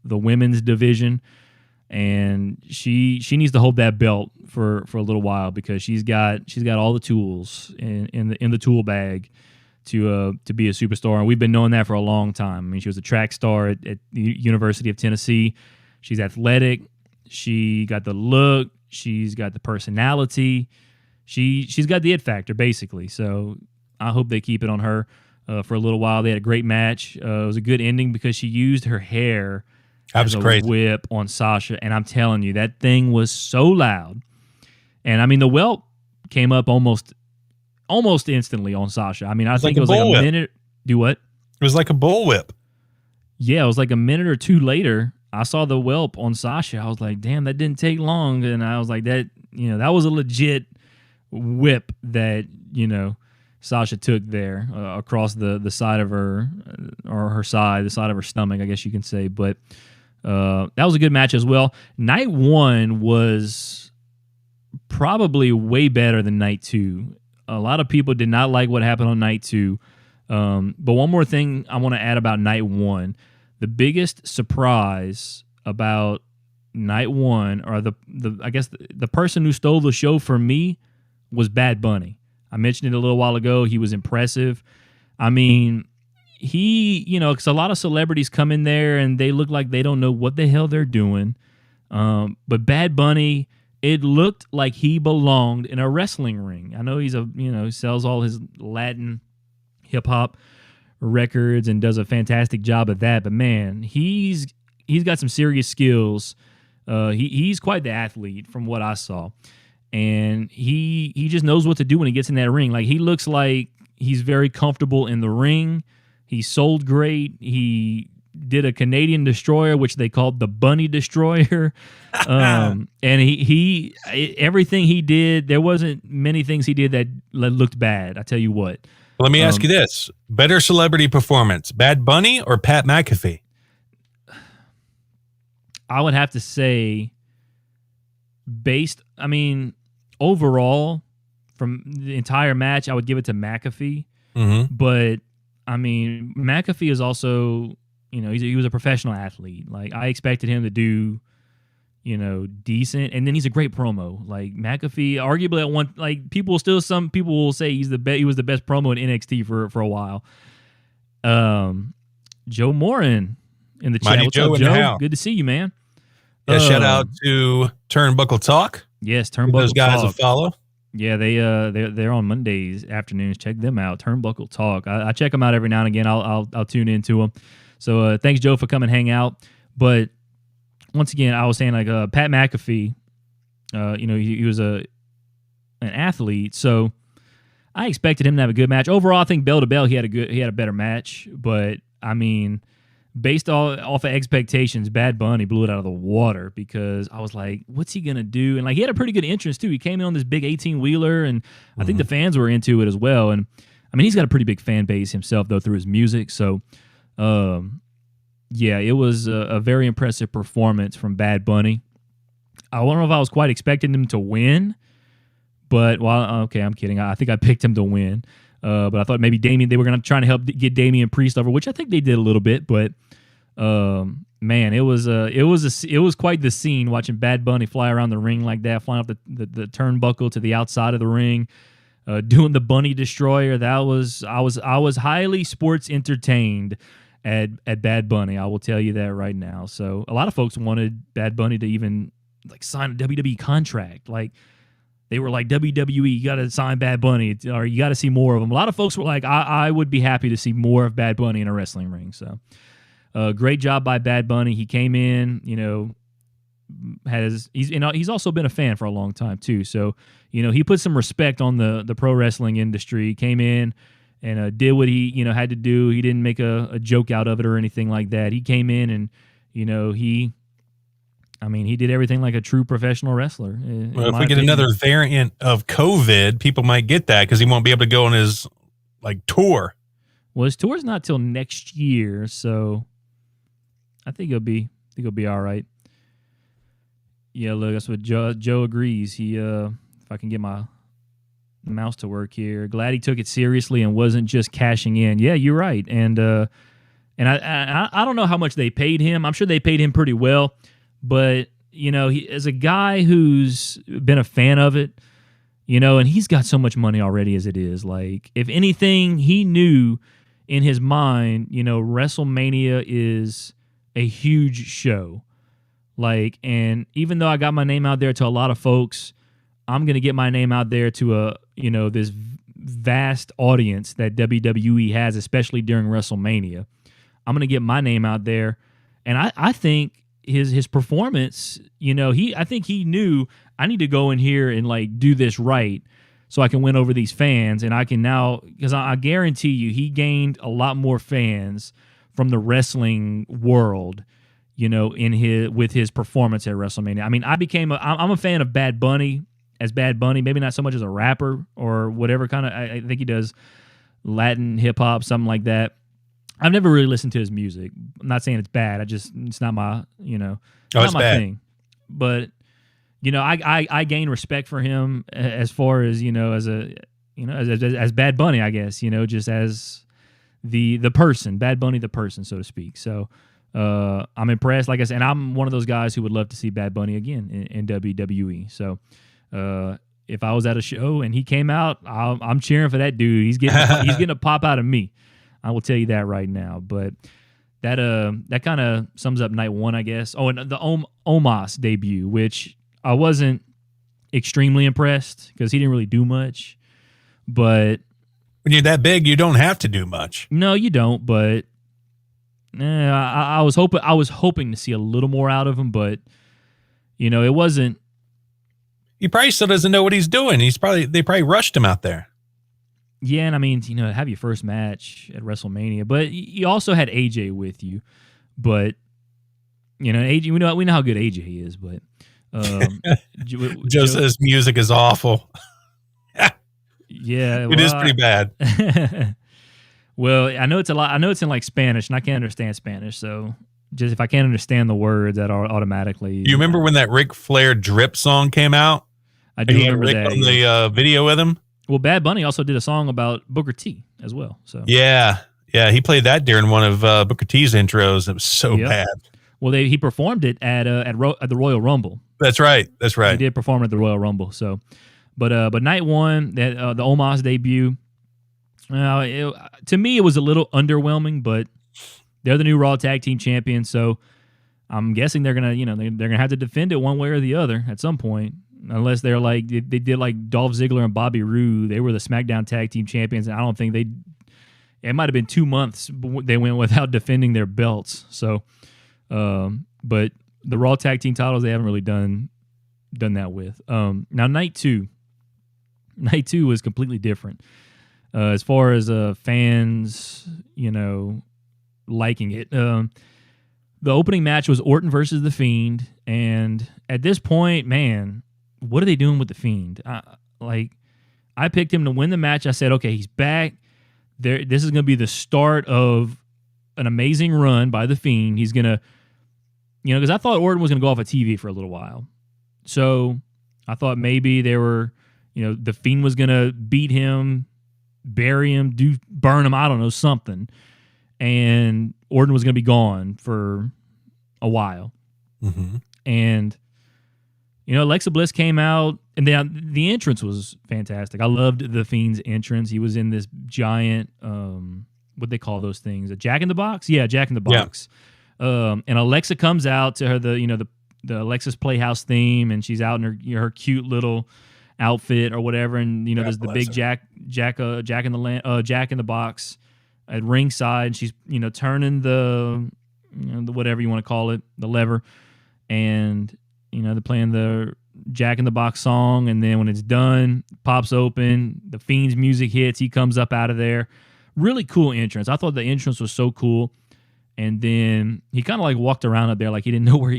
women's division, and she needs to hold that belt for a little while, because she's got all the tools in the tool bag to be a superstar, and we've been knowing that for a long time. I mean, she was a track star at the University of Tennessee. She's athletic. She got the look. She's got the personality. She's got the it factor, basically. So I hope they keep it on her for a little while. They had a great match. It was a good ending because she used her hair That was crazy. Whip on Sasha, and I'm telling you, that thing was so loud. And I mean, the whelp came up almost instantly on Sasha. I mean, I think it was like a minute. Do what? It was like a bullwhip. Yeah, it was like a minute or two later. I saw the whelp on Sasha. I was like, damn, that didn't take long. And I was like, that was a legit whip that, Sasha took there across the side of her, or her side, the side of her stomach, I guess you can say. But that was a good match as well. Night 1 was probably way better than night 2. A lot of people did not like what happened on night 2. But one more thing I want to add about night 1. The biggest surprise about night 1, or I guess the person who stole the show for me, was Bad Bunny. I mentioned it a little while ago. He was impressive. I mean, because a lot of celebrities come in there and they look like they don't know what the hell they're doing. But Bad Bunny, it looked like he belonged in a wrestling ring. I know he sells all his Latin hip hop records and does a fantastic job at that. But man, he's got some serious skills. He's quite the athlete from what I saw, and he just knows what to do when he gets in that ring. Like, he looks like he's very comfortable in the ring. He sold great. He did a Canadian destroyer, which they called the Bunny Destroyer. And he everything he did, there wasn't many things he did that looked bad. I tell you what. Let me ask you this. Better celebrity performance, Bad Bunny or Pat McAfee? I would have to say, overall, from the entire match, I would give it to McAfee. Mm-hmm. But, I mean, McAfee is also, he was a professional athlete. Like, I expected him to do, decent. And then he's a great promo. Like, McAfee, arguably some people will say he was the best promo in NXT for a while. Joe Morin in the chat. What's up, Joe? Good to see you, man. Yeah, shout out to Turnbuckle Talk. Yes, Turnbuckle those guys Talk. will follow. Yeah, they're on Mondays afternoons. Check them out. Turnbuckle Talk. I check them out every now and again. I'll tune into them. So thanks, Joe, for coming hang out. But once again, I was saying, like, Pat McAfee. He was an athlete, so I expected him to have a good match. Overall, I think bell to bell he had a better match. But I mean, based off of expectations, Bad Bunny blew it out of the water, because I was like, what's he going to do? And, like, he had a pretty good entrance, too. He came in on this big 18-wheeler, and I think the fans were into it as well. And, I mean, he's got a pretty big fan base himself, though, through his music. So, yeah, it was a very impressive performance from Bad Bunny. I don't know if I was quite expecting him to win, but, okay, I'm kidding. I think I picked him to win. But I thought maybe they were going to try to help get Damian Priest over, which I think they did a little bit. But man, it was quite the scene watching Bad Bunny fly around the ring like that, flying up the turnbuckle to the outside of the ring, doing the Bunny Destroyer. I was highly sports entertained at Bad Bunny. I will tell you that right now. So a lot of folks wanted Bad Bunny to even, like, sign a WWE contract, like. They were like, WWE, you got to sign Bad Bunny, or you got to see more of him. A lot of folks were like, I would be happy to see more of Bad Bunny in a wrestling ring. So, great job by Bad Bunny. He came in, he's also been a fan for a long time too. So, he put some respect on the pro wrestling industry. Came in and did what he had to do. He didn't make a joke out of it or anything like that. He came in and he did everything like a true professional wrestler. Well, if we get another variant of COVID, people might get that because he won't be able to go on his, like, tour. Well, his tour's not till next year, so I think he'll be all right. Yeah, look, that's what Joe agrees. He, if I can get my mouse to work here, glad he took it seriously and wasn't just cashing in. Yeah, you're right, and I don't know how much they paid him. I'm sure they paid him pretty well. But, he, as a guy who's been a fan of it, and he's got so much money already as it is. Like, if anything, he knew in his mind, WrestleMania is a huge show. Like, and even though I got my name out there to a lot of folks, I'm going to get my name out there to this vast audience that WWE has, especially during WrestleMania. I'm going to get my name out there. And I think his performance, I think he knew I need to go in here and like do this right so I can win over these fans, and I can now, because I guarantee you he gained a lot more fans from the wrestling world, with his performance at WrestleMania. I mean, I'm a fan of Bad Bunny as Bad Bunny, maybe not so much as a rapper or whatever kind of, I think he does Latin hip hop, something like that. I've never really listened to his music. I'm not saying it's bad. It's not my, not my bad. thing. But, I gain respect for him as far as, as Bad Bunny, I guess, just as the person, Bad Bunny, the person, so to speak. So I'm impressed. Like I said, and I'm one of those guys who would love to see Bad Bunny again in WWE. So if I was at a show and he came out, I'm cheering for that dude. He's getting a pop out of me. I will tell you that right now. But that kind of sums up night one, I guess. Oh, and the Omos debut, which I wasn't extremely impressed because he didn't really do much. But when you're that big, you don't have to do much. No, you don't. But I was hoping to see a little more out of him, but it wasn't. He probably still doesn't know what he's doing. They probably rushed him out there. Yeah, and I mean, have your first match at WrestleMania, but you also had AJ with you. But AJ, we know how good AJ is, but Joe says music is awful. Yeah, it is pretty bad. Well, I know it's a lot. I know it's in like Spanish, and I can't understand Spanish, so just if I can't understand the words, that automatically. You remember when that Ric Flair drip song came out? I do remember Rick that. On the video with him. Well, Bad Bunny also did a song about Booker T as well. So yeah, he played that during one of Booker T's intros. It was so bad. Well, he performed it at the Royal Rumble. That's right. He did perform at the Royal Rumble. So, but night one, the Omos debut. To me, it was a little underwhelming, but they're the new Raw Tag Team Champions, so I'm guessing they're gonna, they're gonna have to defend it one way or the other at some point. Unless they're like they did like Dolph Ziggler and Bobby Roode, they were the SmackDown Tag Team Champions, and I don't think it might have been 2 months they went without defending their belts. So, but the Raw Tag Team titles they haven't really done that with. Now night two was completely different as far as fans, liking it. The opening match was Orton versus The Fiend, and at this point, man, what are they doing with The Fiend? I picked him to win the match. I said, okay, he's back. This is going to be the start of an amazing run by The Fiend. He's going to, because I thought Orton was going to go off of TV for a little while. So I thought maybe The Fiend was going to beat him, bury him, burn him, I don't know, something. And Orton was going to be gone for a while. Mm-hmm. And, Alexa Bliss came out, and the entrance was fantastic. I loved The Fiend's entrance. He was in this giant, what they call those things, a Jack in the Box? Yeah, Jack in the Box. Yeah. And Alexa comes out to her, the Alexa's Playhouse theme, and she's out in her cute little outfit or whatever, and there's the big Jack in the Box at ringside, and she's turning the whatever you want to call it, the lever, and they're playing the Jack in the Box song, and then when it's done, pops open, the Fiend's music hits, he comes up out of there. Really cool entrance. I thought the entrance was so cool. And then he kind of like walked around up there like he didn't know where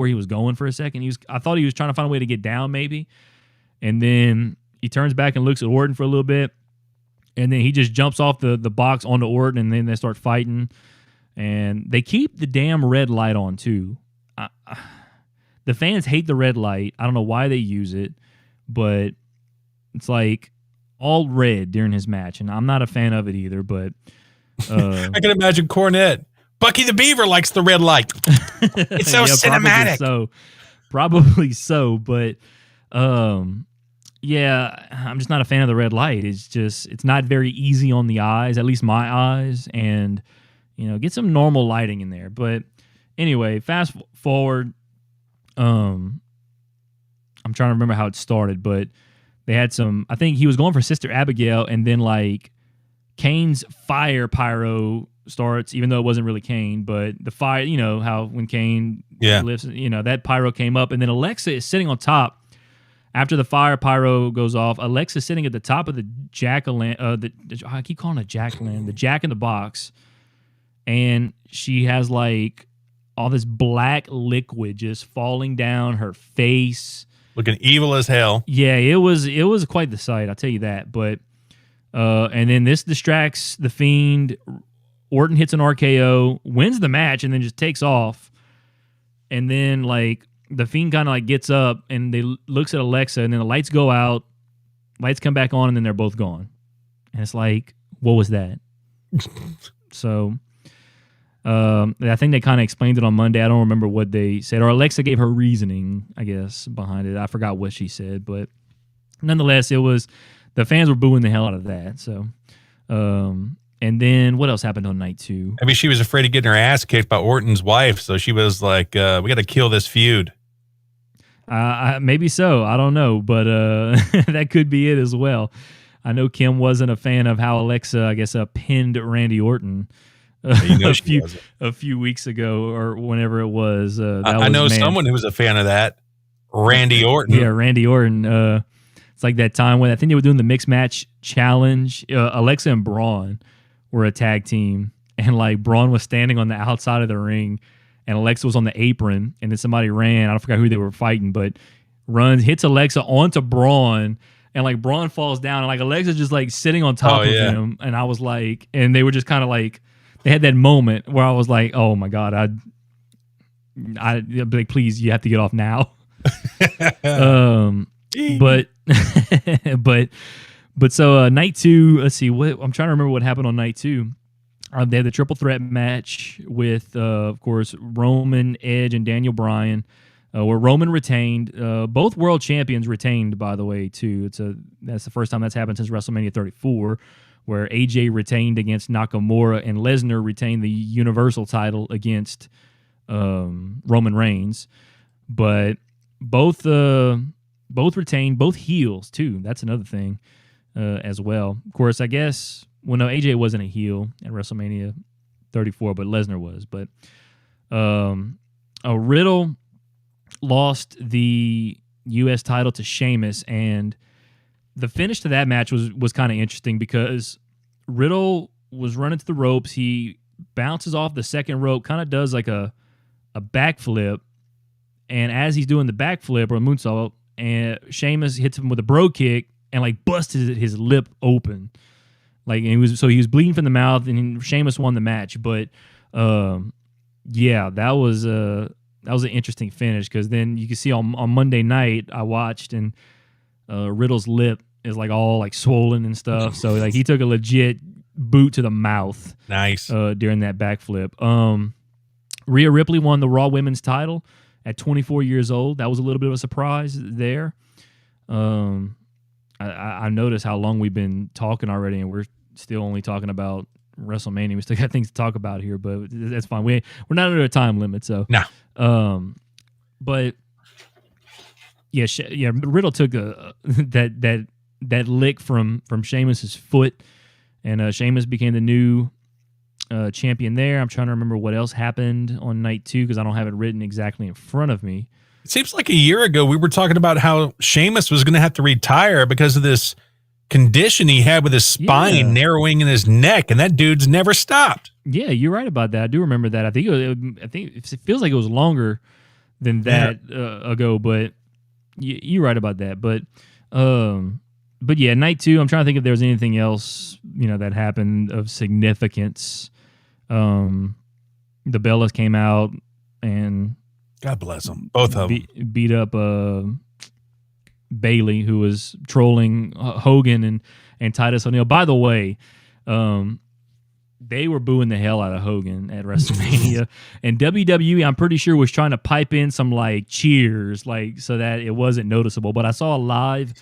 he was going for a second. I thought he was trying to find a way to get down maybe. And then he turns back and looks at Orton for a little bit. And then he just jumps off the box onto Orton, and then they start fighting. And they keep the damn red light on, too. The fans hate the red light. I don't know why they use it, but it's like all red during his match. And I'm not a fan of it either, but... I can imagine Cornette. Bucky the Beaver likes the red light. It's so cinematic. Probably so, but... yeah, I'm just not a fan of the red light. It's not very easy on the eyes, at least my eyes, and get some normal lighting in there. But anyway, fast forward. I'm trying to remember how it started, but they had some. I think he was going for Sister Abigail, and then like Kane's fire pyro starts, even though it wasn't really Kane, but the fire, you know, how when Kane lifts, you know, that pyro came up, and then Alexa is sitting on top. After the fire pyro goes off, Alexa's sitting at the top of the I keep calling it jack-o'-lantern, the Jack in the Box, and she has like all this black liquid just falling down her face, looking evil as hell. Yeah, it was quite the sight, I'll tell you that. But and then this distracts the Fiend. Orton hits an RKO, wins the match, and then just takes off. And then like the Fiend kind of like gets up and they looks at Alexa, and then the lights go out, lights come back on, and then they're both gone. And it's like, what was that? So I think they kind of explained it on Monday. I don't remember what they said, or Alexa gave her reasoning, I guess, behind it. I forgot what she said, but nonetheless, it was the fans were booing the hell out of that. So, and then what else happened on night 2? I mean, she was afraid of getting her ass kicked by Orton's wife, so she was like, "We got to kill this feud." Maybe so. I don't know, but that could be it as well. I know Kim wasn't a fan of how Alexa, I guess, pinned Randy Orton a few weeks ago or whenever it was. I know someone who was a fan of that. Randy Orton. Yeah, Randy Orton. It's like that time when I think they were doing the mixed match challenge. Alexa and Braun were a tag team, and like Braun was standing on the outside of the ring, and Alexa was on the apron, and then somebody ran. I forgot who they were fighting, but hits Alexa onto Braun, and like Braun falls down, and like Alexa's just like sitting on top of him, and I was like, and they were just kind of like, they had that moment where I was like, oh my God, I'd be like, please, you have to get off now. But so night 2, let's see, what I'm trying to remember what happened on night 2. They had the triple threat match with, of course, Roman, Edge, and Daniel Bryan, where Roman retained. Both world champions retained, by the way, too. That's the first time that's happened since WrestleMania 34, where AJ retained against Nakamura and Lesnar retained the Universal title against Roman Reigns. But both retained, both heels, too. That's another thing as well. Of course, I guess, well, no, AJ wasn't a heel at WrestleMania 34, but Lesnar was. But Riddle lost the U.S. title to Sheamus, and the finish to that match was kind of interesting because Riddle was running to the ropes. He bounces off the second rope, kind of does like a backflip, and as he's doing the backflip or a moonsault, and Sheamus hits him with a bro kick and like busted his lip open. Like, and he was bleeding from the mouth, and Sheamus won the match. But yeah, that was an interesting finish, because then you can see on Monday night I watched, and Riddle's lip is like all like swollen and stuff. So like he took a legit boot to the mouth. Nice. During that backflip. Rhea Ripley won the Raw Women's title at 24 years old. That was a little bit of a surprise there. I noticed how long we've been talking already, and we're still only talking about WrestleMania. We still got things to talk about here, but that's fine. We're not under a time limit, so no. But yeah, Riddle took that lick from Sheamus's foot, and Sheamus became the new champion there. I'm trying to remember what else happened on night 2 because I don't have it written exactly in front of me. It seems like a year ago we were talking about how Sheamus was going to have to retire because of this condition he had with his spine narrowing in his neck, and that dude's never stopped. Yeah, you're right about that. I do remember that. I think it feels like it was longer than that ago, but you're right about that. But yeah, night 2. I'm trying to think if there was anything else that happened of significance. The Bellas came out and God bless them, both of them beat up Bailey, who was trolling Hogan and Titus O'Neil. By the way, they were booing the hell out of Hogan at WrestleMania, and WWE, I'm pretty sure, was trying to pipe in some like cheers, like so that it wasn't noticeable. But I saw a live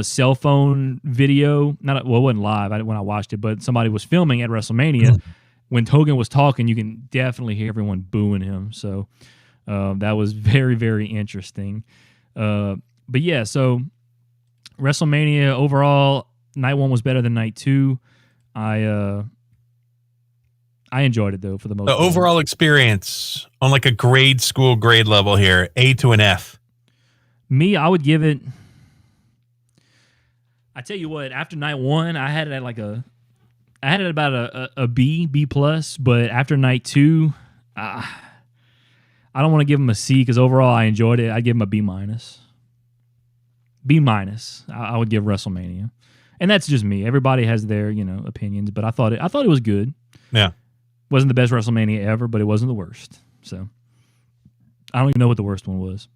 cell phone video. It wasn't live when I watched it, but somebody was filming at WrestleMania. When Hogan was talking, you can definitely hear everyone booing him. So that was very, very interesting. But yeah, so WrestleMania overall, night 1 was better than night 2. I I enjoyed it though for the most The part. overall experience on like a grade school grade level here, A to an F. Me, I would give it. I tell you what, after night one, I had it at about a B plus, but after night two, I don't want to give them a C because overall I enjoyed it. I'd give them a B minus. B minus. I would give WrestleMania, and that's just me. Everybody has their opinions, but I thought it was good. Yeah, wasn't the best WrestleMania ever, but it wasn't the worst. So I don't even know what the worst one was.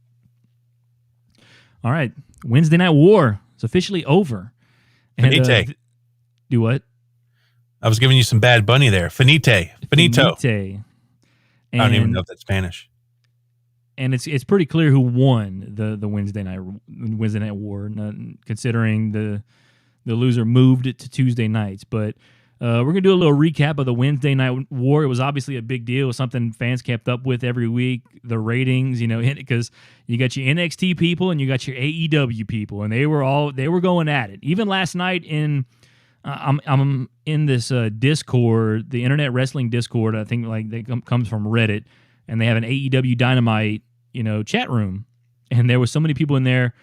All right, Wednesday Night War is officially over. Finite. Do what? I was giving you some Bad Bunny there. Finito. Finite. I don't even know if that's Spanish. And it's pretty clear who won the Wednesday Night War, considering the loser moved it to Tuesday nights. But we're going to do a little recap of the Wednesday Night War. It was obviously a big deal. It was something fans kept up with every week. The ratings, because you got your NXT people and you got your AEW people, and they were going at it. Even last night I'm in this Discord, the Internet Wrestling Discord. I think that comes from Reddit, and they have an AEW Dynamite chat room, and there was so many people in there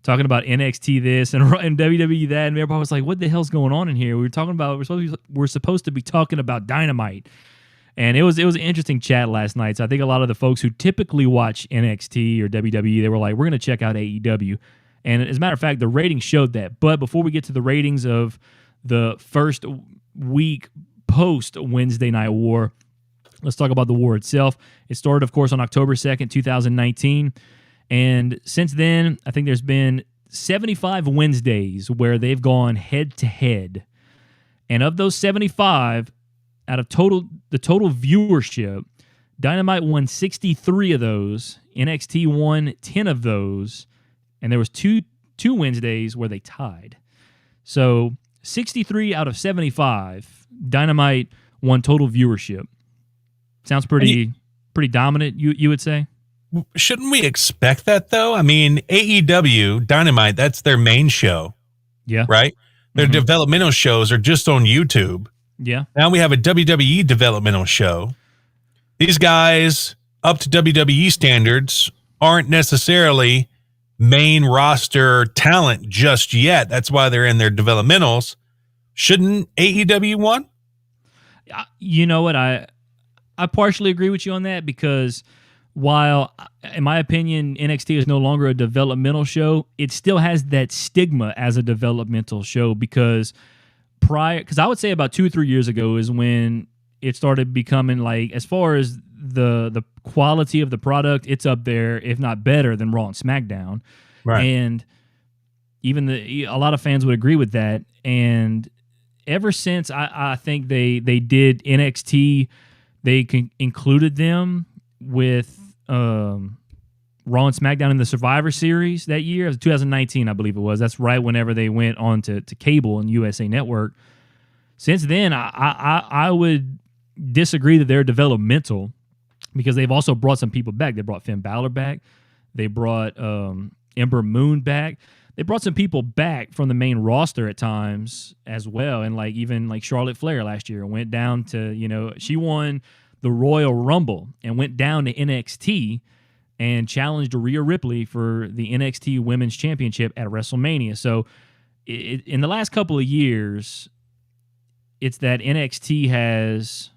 talking about NXT this and WWE that, and everybody was like, "What the hell's going on in here?" We're supposed to be talking about Dynamite, and it was an interesting chat last night. So I think a lot of the folks who typically watch NXT or WWE, they were like, "We're going to check out AEW," and as a matter of fact, the ratings showed that. But before we get to the ratings of the first week post Wednesday Night War, let's talk about the war itself. It started, of course, on October 2nd, 2019. And since then, I think there's been 75 Wednesdays where they've gone head-to-head. And of those 75, out of the total viewership, Dynamite won 63 of those. NXT won 10 of those. And there was two Wednesdays where they tied. So 63 out of 75, Dynamite won total viewership. Sounds pretty dominant, you would say? Shouldn't we expect that, though? I mean, AEW, Dynamite, that's their main show. Yeah. Right? Their developmental shows are just on YouTube. Yeah. Now we have a WWE developmental show. These guys, up to WWE standards, aren't necessarily main roster talent just yet. That's why they're in their developmentals. Shouldn't AEW won? You know what? I partially agree with you on that, because while, in my opinion, NXT is no longer a developmental show, it still has that stigma as a developmental show, because I would say about 2 or 3 years ago is when it started becoming like, as far as the quality of the product, it's up there, if not better than Raw and SmackDown. Right. And even a lot of fans would agree with that. And ever since I think they did NXT, they included them with Raw and SmackDown in the Survivor Series that year. It was 2019, I believe it was. That's right whenever they went on to cable and USA Network. Since then, I would disagree that they're developmental, because they've also brought some people back. They brought Finn Balor back. They brought Ember Moon back. They brought some people back from the main roster at times as well. And even Charlotte Flair last year went down to, she won the Royal Rumble and went down to NXT and challenged Rhea Ripley for the NXT Women's Championship at WrestleMania. So in the last couple of years, it's that NXT has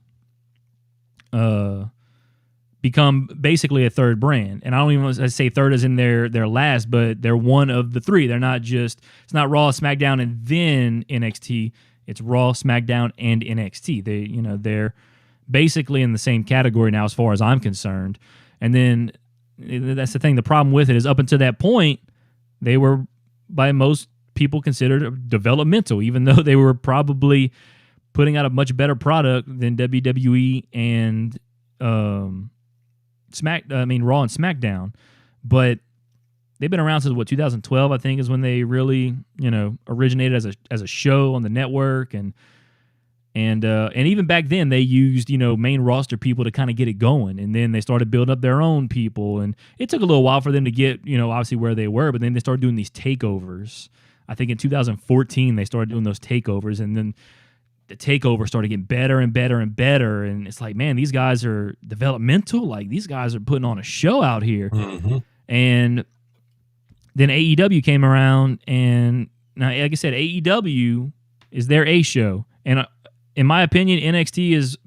become basically a third brand. And I don't even want to say third as in their last, but they're one of the three. They're not just, it's not Raw, SmackDown, and then NXT. It's Raw, SmackDown, and NXT. They're basically in the same category now as far as I'm concerned. And then that's the thing. The problem with it is, up until that point, they were by most people considered developmental, even though they were probably putting out a much better product than WWE and Raw and SmackDown. But they've been around since 2012, I think, is when they really, originated as a show on the network, and even back then they used, main roster people to kind of get it going, and then they started building up their own people, and it took a little while for them to get, obviously where they were, but then they started doing these takeovers. I think in 2014 they started doing those takeovers, and then the takeover started getting better and better and better. And it's like, man, these guys are developmental. Like, these guys are putting on a show out here. Mm-hmm. And then AEW came around, and now, like I said, AEW is their A show. And in my opinion, NXT is,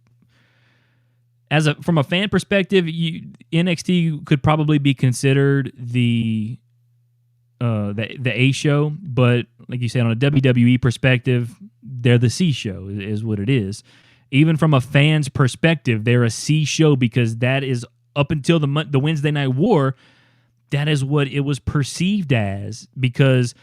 from a fan perspective, NXT could probably be considered the A show, but like you said, on a WWE perspective, they're the C show, is what it is. Even from a fan's perspective, they're a C show, because that is, up until the Wednesday Night War, that is what it was perceived as. Because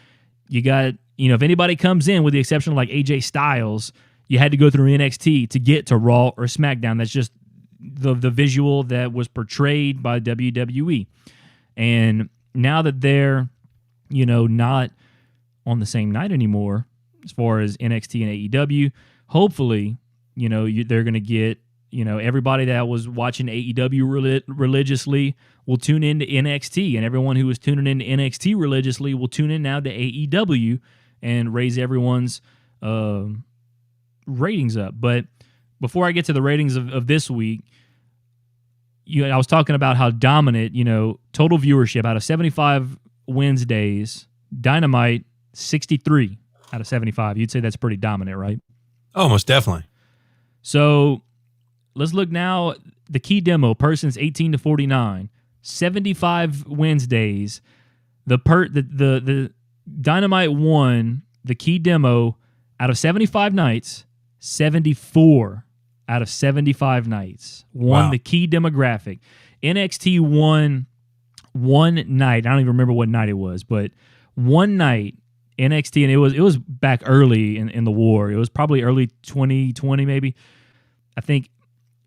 you got, if anybody comes in, with the exception of like AJ Styles, you had to go through NXT to get to Raw or SmackDown. That's just the visual that was portrayed by WWE. And now that they're, not on the same night anymore, as far as NXT and AEW, hopefully, they're going to get, everybody that was watching AEW religiously will tune into NXT, and everyone who was tuning into NXT religiously will tune in now to AEW and raise everyone's ratings up. But before I get to the ratings of this week, I was talking about how dominant, total viewership out of 75 Wednesdays, Dynamite 63 out of 75. You'd say that's pretty dominant, right? Oh, most definitely. So let's look now. The key demo, persons 18 to 49, 75 Wednesdays. The Dynamite won the key demo out of 75 nights, 74 out of 75 nights. Won the key demographic. NXT won one night. I don't even remember what night it was, but one night NXT, and it was back early in the war. It was probably early 2020 maybe. I think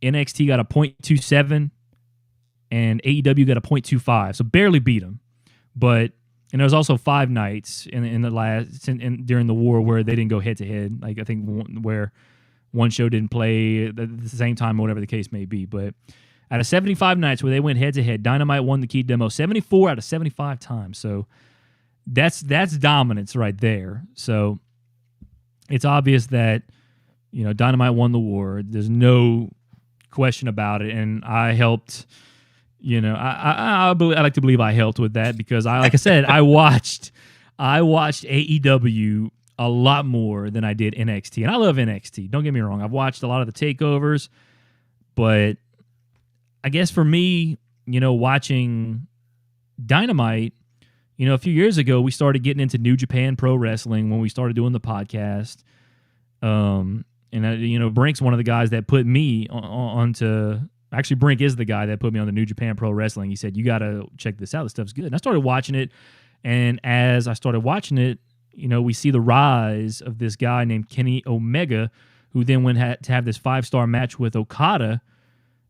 NXT got a .27 and AEW got a .25, so barely beat them. And there was also 5 nights in the last during the war where they didn't go head to head. Like, I think where one show didn't play at the same time, or whatever the case may be. But out of 75 nights where they went head to head, Dynamite won the key demo 74 out of 75 times. So that's dominance right there. So it's obvious that Dynamite won the war. There's no question about it, and I helped. I like to believe I helped with that, because like I said, I watched AEW a lot more than I did NXT, and I love NXT. Don't get me wrong. I've watched a lot of the takeovers, but I guess for me, watching Dynamite, a few years ago, we started getting into New Japan Pro Wrestling when we started doing the podcast. And Brink's one of the guys that put me onto. Actually, Brink is the guy that put me on the New Japan Pro Wrestling. He said, "You got to check this out. This stuff's good." And I started watching it, and as I started watching it, we see the rise of this guy named Kenny Omega, who then went to have this 5-star match with Okada,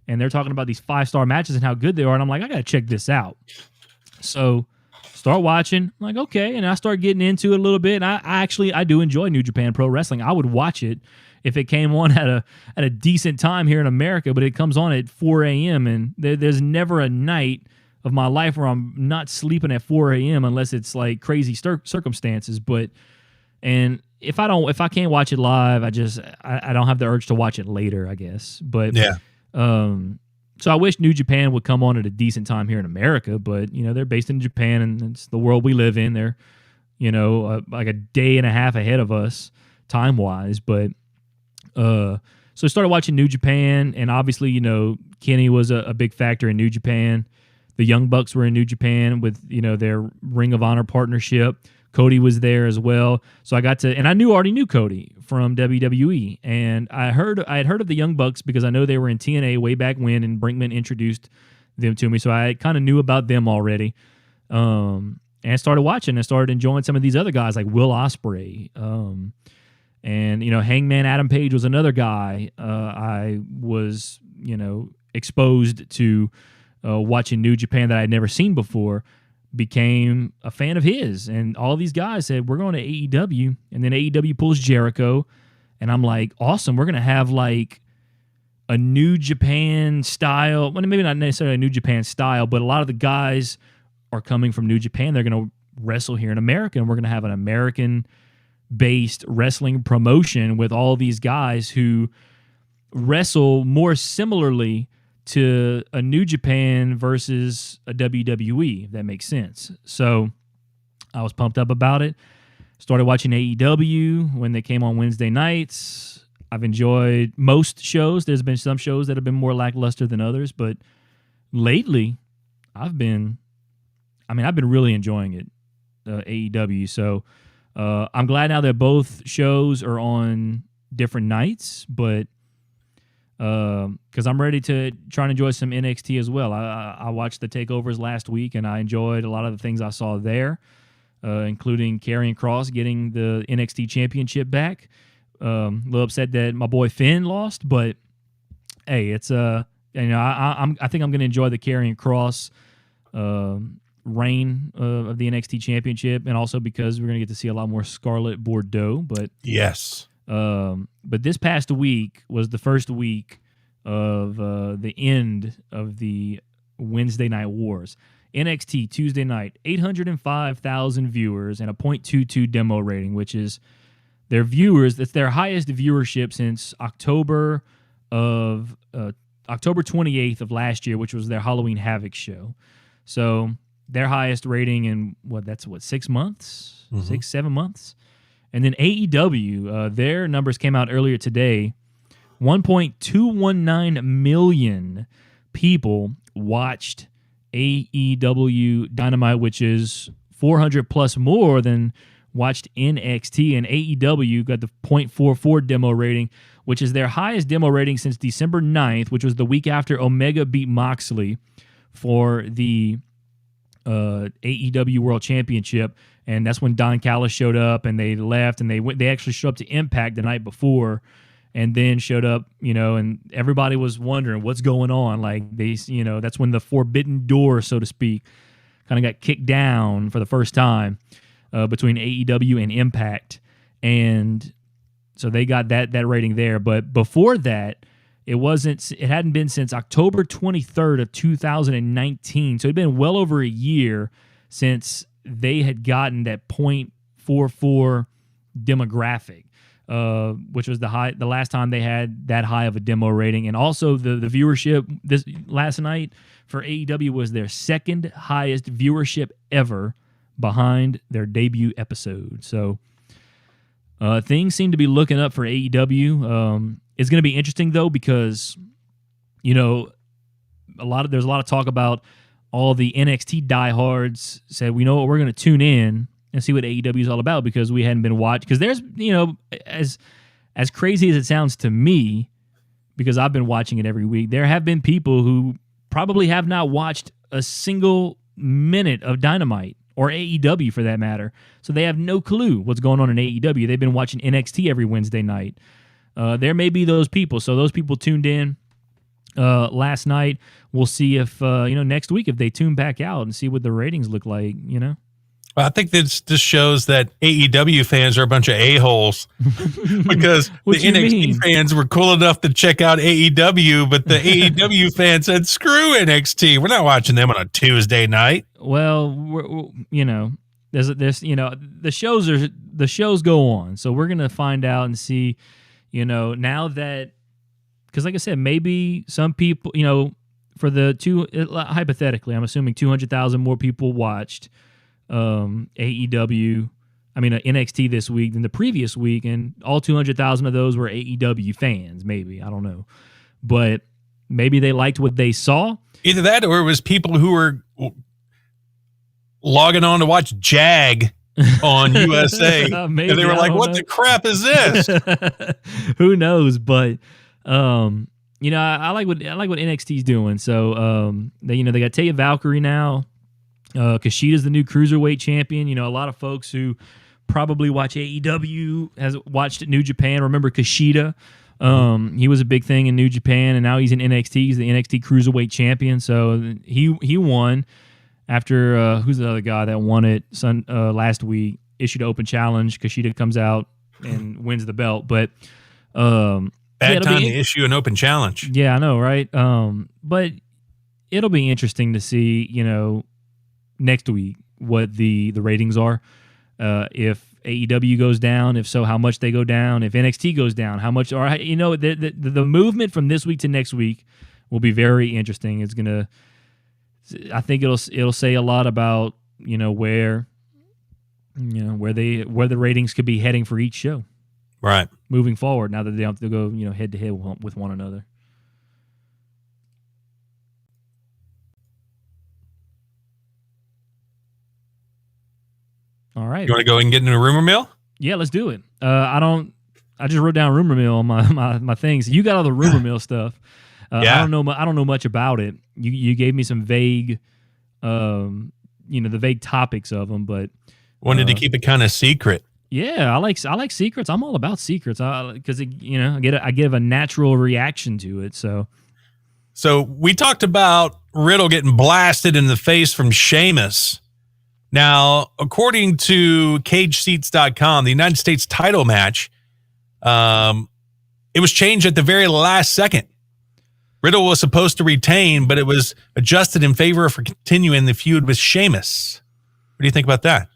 and they're talking about these 5-star matches and how good they are, and I'm like, I got to check this out. So start watching. I'm like, okay, and I start getting into it a little bit, and I do enjoy New Japan Pro Wrestling. I would watch it if it came on at a decent time here in America, but it comes on at 4 a.m., and there's never a night of my life where I'm not sleeping at 4 a.m. unless it's like crazy circumstances. And if I can't watch it live, I don't have the urge to watch it later, I guess. But yeah. So I wish New Japan would come on at a decent time here in America, but they're based in Japan, and it's the world we live in. They're like a day and a half ahead of us time wise, but so I started watching New Japan, and obviously Kenny was a big factor in New Japan. The Young Bucks were in New Japan with their Ring of Honor partnership. Cody was there as well. So I got to, and I already knew Cody from WWE, and I had heard of the Young Bucks because I know they were in TNA way back when, and Brinkman introduced them to me, so I kind of knew about them already. And I started watching. I started enjoying some of these other guys like Will Ospreay, and Hangman Adam Page was another guy I was exposed to watching New Japan that I'd never seen before. Became a fan of his, and all these guys said, we're going to AEW, and then AEW pulls Jericho, and I'm like, awesome, we're going to have like a New Japan style, well, maybe not necessarily a New Japan style, but a lot of the guys are coming from New Japan. They're going to wrestle here in America, and we're going to have an American based wrestling promotion with all these guys who wrestle more similarly to a New Japan versus a WWE, if that makes sense. So I was pumped up about it. Started watching AEW when they came on Wednesday nights. I've enjoyed most shows. There's been some shows that have been more lackluster than others, but lately I've been really enjoying it, AEW. So I'm glad now that both shows are on different nights, but because I'm ready to try and enjoy some NXT as well. I watched the takeovers last week, and I enjoyed a lot of the things I saw there, including Karrion Kross getting the NXT Championship back. A little upset that my boy Finn lost, but hey, it's I think I'm going to enjoy the Karrion Kross reign of the NXT Championship, and also because we're going to get to see a lot more Scarlett Bordeaux. But yes, but this past week was the first week of the end of the Wednesday Night Wars. NXT Tuesday night, 805,000 viewers and a .22 demo rating, which is their viewers. That's their highest viewership since October 28th of last year, which was their Halloween Havoc show. So their highest rating in 6 months, 6-7 months. And then AEW, their numbers came out earlier today. 1.219 million people watched AEW Dynamite, which is 400 plus more than watched NXT. And AEW got the .44 demo rating, which is their highest demo rating since December 9th, which was the week after Omega beat Moxley for the AEW World Championship. And that's when Don Callis showed up, and they left, and they actually showed up to Impact the night before, and then showed up, and everybody was wondering what's going on. Like that's when the forbidden door, so to speak, kind of got kicked down for the first time between AEW and Impact. And so they got that rating there. But before that, it hadn't been since October 23rd of 2019. So it'd been well over a year since they had gotten that .44 demographic, which was the last time they had that high of a demo rating. And also the viewership this last night for AEW was their second highest viewership ever, behind their debut episode. So things seem to be looking up for AEW. It's going to be interesting though, because there's a lot of talk about all the NXT diehards said, we know what, we're going to tune in and see what AEW is all about, because we hadn't been watched. Because there's, as crazy as it sounds to me, because I've been watching it every week, there have been people who probably have not watched a single minute of Dynamite or AEW for that matter. So they have no clue what's going on in AEW. They've been watching NXT every Wednesday night. There may be those people. So those people tuned in last night. We'll see if, next week, if they tune back out and see what the ratings look like, Well, I think this just shows that AEW fans are a bunch of a-holes, because the NXT fans were cool enough to check out AEW, but the AEW fans said, screw NXT. We're not watching them on a Tuesday night. Well, there's the shows go on. So we're going to find out and see, now that, because like I said, maybe some people, for hypothetically, I'm assuming 200,000 more people watched NXT this week than the previous week, and all 200,000 of those were AEW fans. Maybe, I don't know, but maybe they liked what they saw. Either that, or it was people who were logging on to watch Jag on USA, maybe, and they were like, "What the crap is this?" Who knows? But I like what NXT's doing. So they got Taya Valkyrie now. Kushida's the new cruiserweight champion. A lot of folks who probably watch AEW has watched New Japan. Remember Kushida? He was a big thing in New Japan, and now he's in NXT. He's the NXT cruiserweight champion. So he won after who's the other guy that won it last week? Issued an open challenge. Kushida comes out and wins the belt, but bad time to issue an open challenge. Yeah, I know, right? But it'll be interesting to see, next week what the ratings are. If AEW goes down? If so, how much they go down? If NXT goes down, how much? Or the movement from this week to next week will be very interesting. It's gonna, I think it'll say a lot about where the ratings could be heading for each show, right, moving forward. Now that they have to go head to head with one another. All right. You want to go and get into a rumor mill? Yeah, let's do it. I just wrote down rumor mill on my things. You got all the rumor mill stuff. Yeah. I don't know much about it. You gave me some vague, the vague topics of them, but wanted to keep it kind of secret. Yeah, I like secrets. I'm all about secrets because I give a natural reaction to it. So we talked about Riddle getting blasted in the face from Sheamus. Now, according to CageSeats.com, the United States title match, it was changed at the very last second. Riddle was supposed to retain, but it was adjusted in favor for continuing the feud with Sheamus. What do you think about that?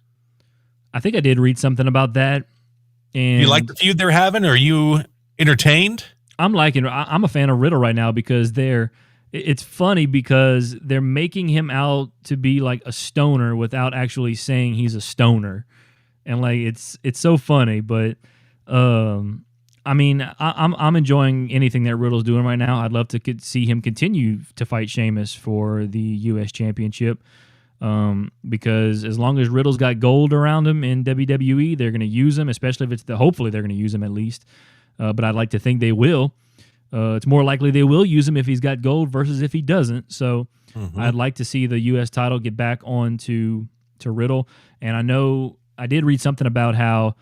I think I did read something about that. And you like the feud they're having? Are you entertained? I'm a fan of Riddle right now because it's funny because they're making him out to be like a stoner without actually saying he's a stoner. And like it's so funny, but I'm enjoying anything that Riddle's doing right now. I'd love to see him continue to fight Sheamus for the US Championship. Because as long as Riddle's got gold around him in WWE, they're going to use him, especially if hopefully they're going to use him at least. But I'd like to think they will. It's more likely they will use him if he's got gold versus if he doesn't. So I'd like to see the U.S. title get back on to Riddle. And I know I did read something about how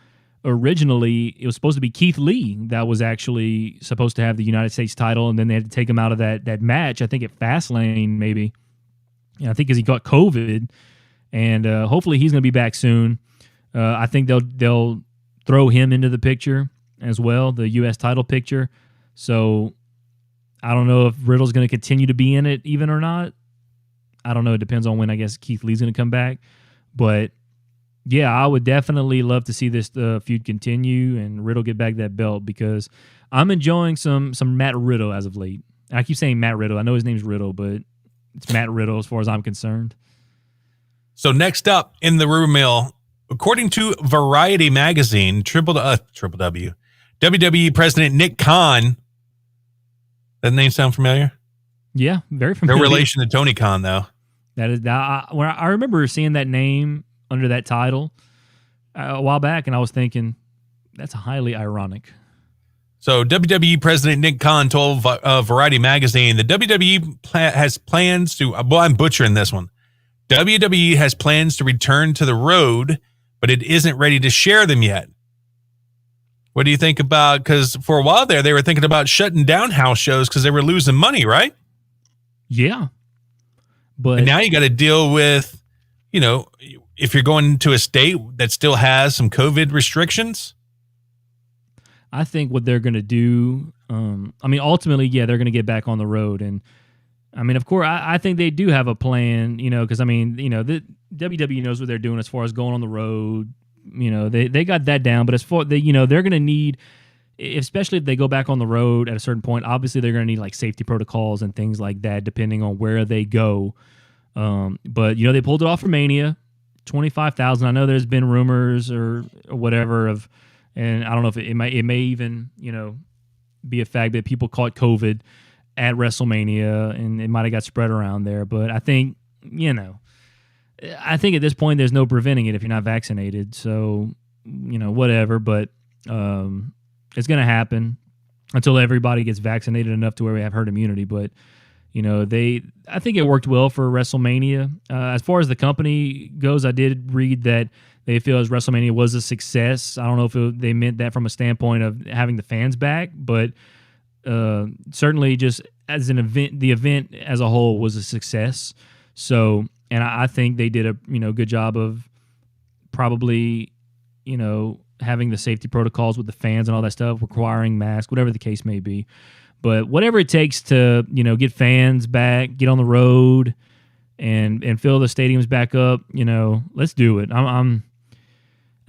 originally it was supposed to be Keith Lee that was actually supposed to have the United States title, and then they had to take him out of that match, I think at Fastlane maybe. I think because he got COVID, and hopefully he's going to be back soon. I think they'll throw him into the picture as well, the U.S. title picture. So I don't know if Riddle's going to continue to be in it even or not. I don't know. It depends on when I guess Keith Lee's going to come back. But yeah, I would definitely love to see this feud continue and Riddle get back that belt because I'm enjoying some Matt Riddle as of late. I keep saying Matt Riddle. I know his name's Riddle, but it's Matt Riddle as far as I'm concerned. So next up in the rumor mill, according to Variety magazine, WWE President Nick Khan. That name sound familiar? Yeah, very familiar. No relation to Tony Khan, though. That is, I remember seeing that name under that title a while back, and I was thinking, that's highly ironic. So WWE President Nick Khan told Variety magazine the WWE has plans to, I'm butchering this one. WWE has plans to return to the road, but it isn't ready to share them yet. What do you think about, because for a while there, they were thinking about shutting down house shows because they were losing money, right? Yeah. But and now you got to deal with, if you're going to a state that still has some COVID restrictions. I think what they're going to do, ultimately, yeah, they're going to get back on the road. And, of course, I think they do have a plan, because, the WWE knows what they're doing as far as going on the road. They got that down. But as far, they're going to need, especially if they go back on the road at a certain point, obviously they're going to need, like, safety protocols and things like that, depending on where they go. But, they pulled it off for Mania, 25,000. I know there's been rumors or whatever of, and I don't know if it may even, be a fact that people caught COVID at WrestleMania and it might have got spread around there. But I think, at this point there's no preventing it if you're not vaccinated. So, whatever. But it's going to happen until everybody gets vaccinated enough to where we have herd immunity. But, I think it worked well for WrestleMania. As far as the company goes, I did read that they feel as WrestleMania was a success. I don't know if they meant that from a standpoint of having the fans back, but certainly just as an event, the event as a whole was a success. So, and I think they did a good job of probably having the safety protocols with the fans and all that stuff, requiring masks, whatever the case may be. But whatever it takes to get fans back, get on the road, and fill the stadiums back up, let's do it.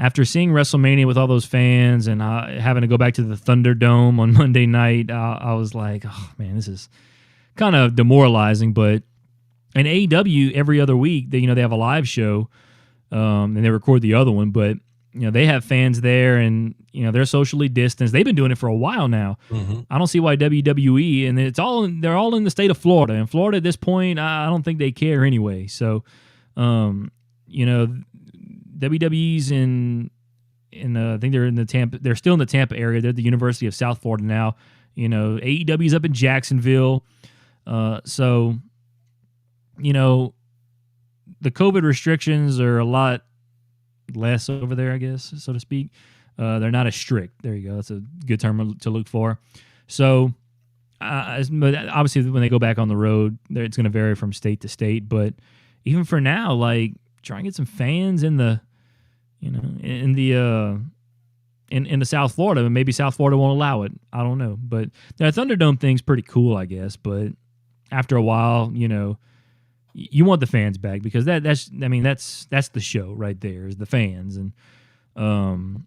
after seeing WrestleMania with all those fans and having to go back to the Thunderdome on Monday night, I was like, oh man, this is kind of demoralizing. But in AEW, every other week, they have a live show, and they record the other one. But they have fans there, and they're socially distanced. They've been doing it for a while now. Mm-hmm. I don't see why WWE, and they're all in the state of Florida. And Florida at this point, I don't think they care anyway. So, WWE's in I think they're in the Tampa. They're still in the Tampa area. They're at the University of South Florida now. AEW's up in Jacksonville. So, the COVID restrictions are a lot less over there, I guess, so to speak. They're not as strict. There you go. That's a good term to look for. So, but obviously, when they go back on the road, it's going to vary from state to state. But even for now, like, try and get some fans in the, in the South Florida. Maybe South Florida won't allow it. I don't know. But the Thunderdome thing's pretty cool, I guess. But after a while, you want the fans back, because that's the show right there, is the fans. And I'm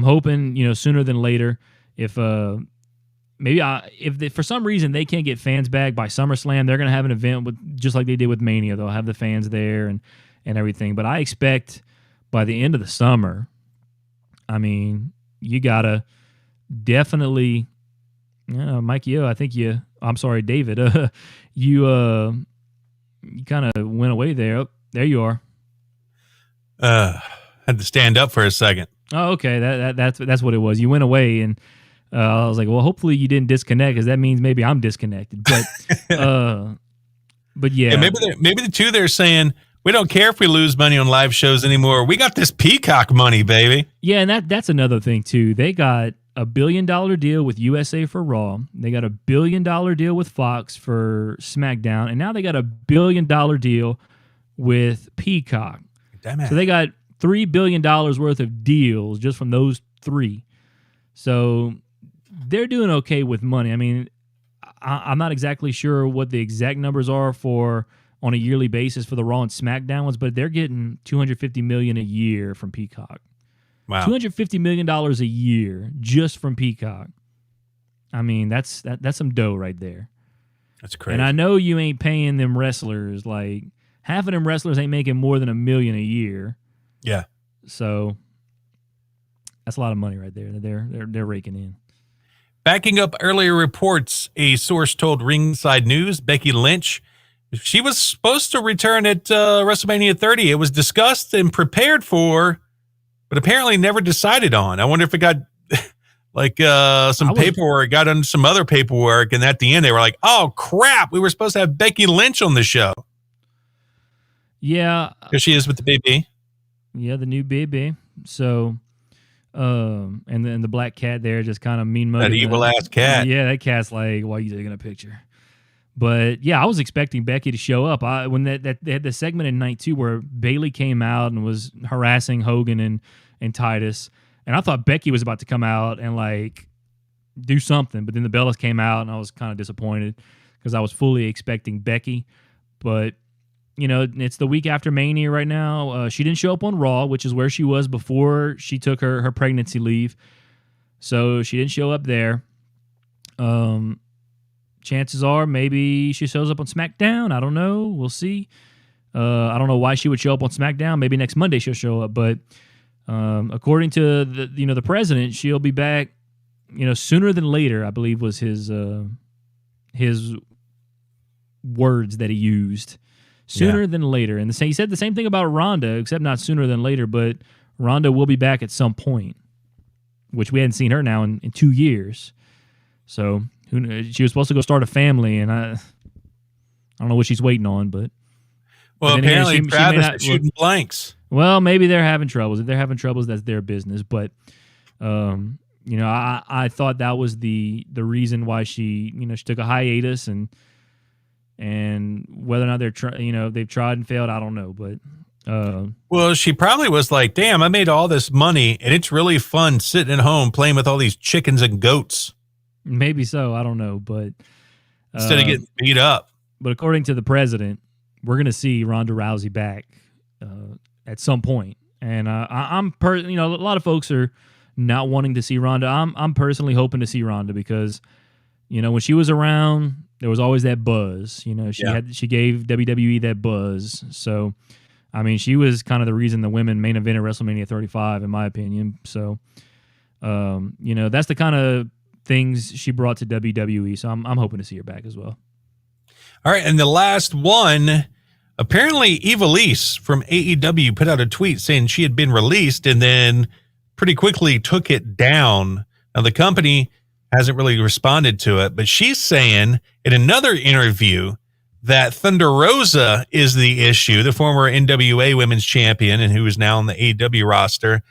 hoping sooner than later, if for some reason they can't get fans back by SummerSlam, they're going to have an event just like they did with Mania. They'll have the fans there and everything. But I expect by the end of the summer, you gotta definitely, Mikey O, I think I'm sorry, David, you kind of went away there. Oh, there you are. Had to stand up for a second. Oh, okay. That's what it was. You went away, and I was like, well, hopefully you didn't disconnect, because that means maybe I'm disconnected. But, but yeah. Maybe the two they're saying, we don't care if we lose money on live shows anymore. We got this Peacock money, baby. Yeah, and that's another thing too. They got a $1 billion deal with USA for Raw. They got a $1 billion deal with Fox for SmackDown, and now they got a $1 billion deal with Peacock. Damn it. So they got $3 billion worth of deals just from those three. So they're doing okay with money. I'm not exactly sure what the exact numbers are on a yearly basis for the Raw and SmackDown ones, but they're getting $250 million a year from Peacock. Wow. $250 million a year just from Peacock. That's some dough right there. That's crazy. And I know you ain't paying them wrestlers. Like, half of them wrestlers ain't making more than $1 million a year. Yeah. So that's a lot of money right there that they're raking in. Backing up earlier reports, a source told Ringside News, Becky Lynch, she was supposed to return at WrestleMania 30. It was discussed and prepared for, but apparently never decided on. I wonder if it got some paperwork, got on some other paperwork, and at the end they were like, oh, crap, we were supposed to have Becky Lynch on the show. Yeah. Here she is with the baby. Yeah, the new baby. So, and then the black cat there just kind of mean-mugging. That evil-ass cat. Yeah, that cat's like, why are you taking a picture? But yeah, I was expecting Becky to show up. When they had the segment in night 2 where Bayley came out and was harassing Hogan and Titus, and I thought Becky was about to come out and like do something, but then the Bellas came out, and I was kind of disappointed because I was fully expecting Becky. But it's the week after Mania right now. She didn't show up on Raw, which is where she was before she took her pregnancy leave, so she didn't show up there. Chances are maybe she shows up on SmackDown. I don't know. We'll see. I don't know why she would show up on SmackDown. Maybe next Monday she'll show up. But according to the president, she'll be back sooner than later, I believe was his words that he used. Sooner than later. And he said the same thing about Ronda, except not sooner than later. But Ronda will be back at some point, which we hadn't seen her now in 2 years. So she was supposed to go start a family, and I don't know what she's waiting on, but apparently Travis is shooting blanks. Well, maybe they're having troubles. If they're having troubles, that's their business. But I thought that was the reason why she took a hiatus, and whether or not they've tried and failed, I don't know. But well, she probably was like, "Damn, I made all this money, and it's really fun sitting at home playing with all these chickens and goats." Maybe so. I don't know, but instead of getting beat up. But according to the president, we're going to see Ronda Rousey back at some point, And a lot of folks are not wanting to see Ronda. I'm personally hoping to see Ronda because, when she was around, there was always that buzz. She gave WWE that buzz. So, I mean, she was kind of the reason the women main event at WrestleMania 35, in my opinion. So, that's the kind of things she brought to WWE. So I'm hoping to see her back as well. All right, and the last one, apparently Ivelisse from AEW put out a tweet saying she had been released and then pretty quickly took it down. Now, the company hasn't really responded to it, but she's saying in another interview that Thunder Rosa is the issue, the former NWA Women's Champion and who is now on the AEW roster.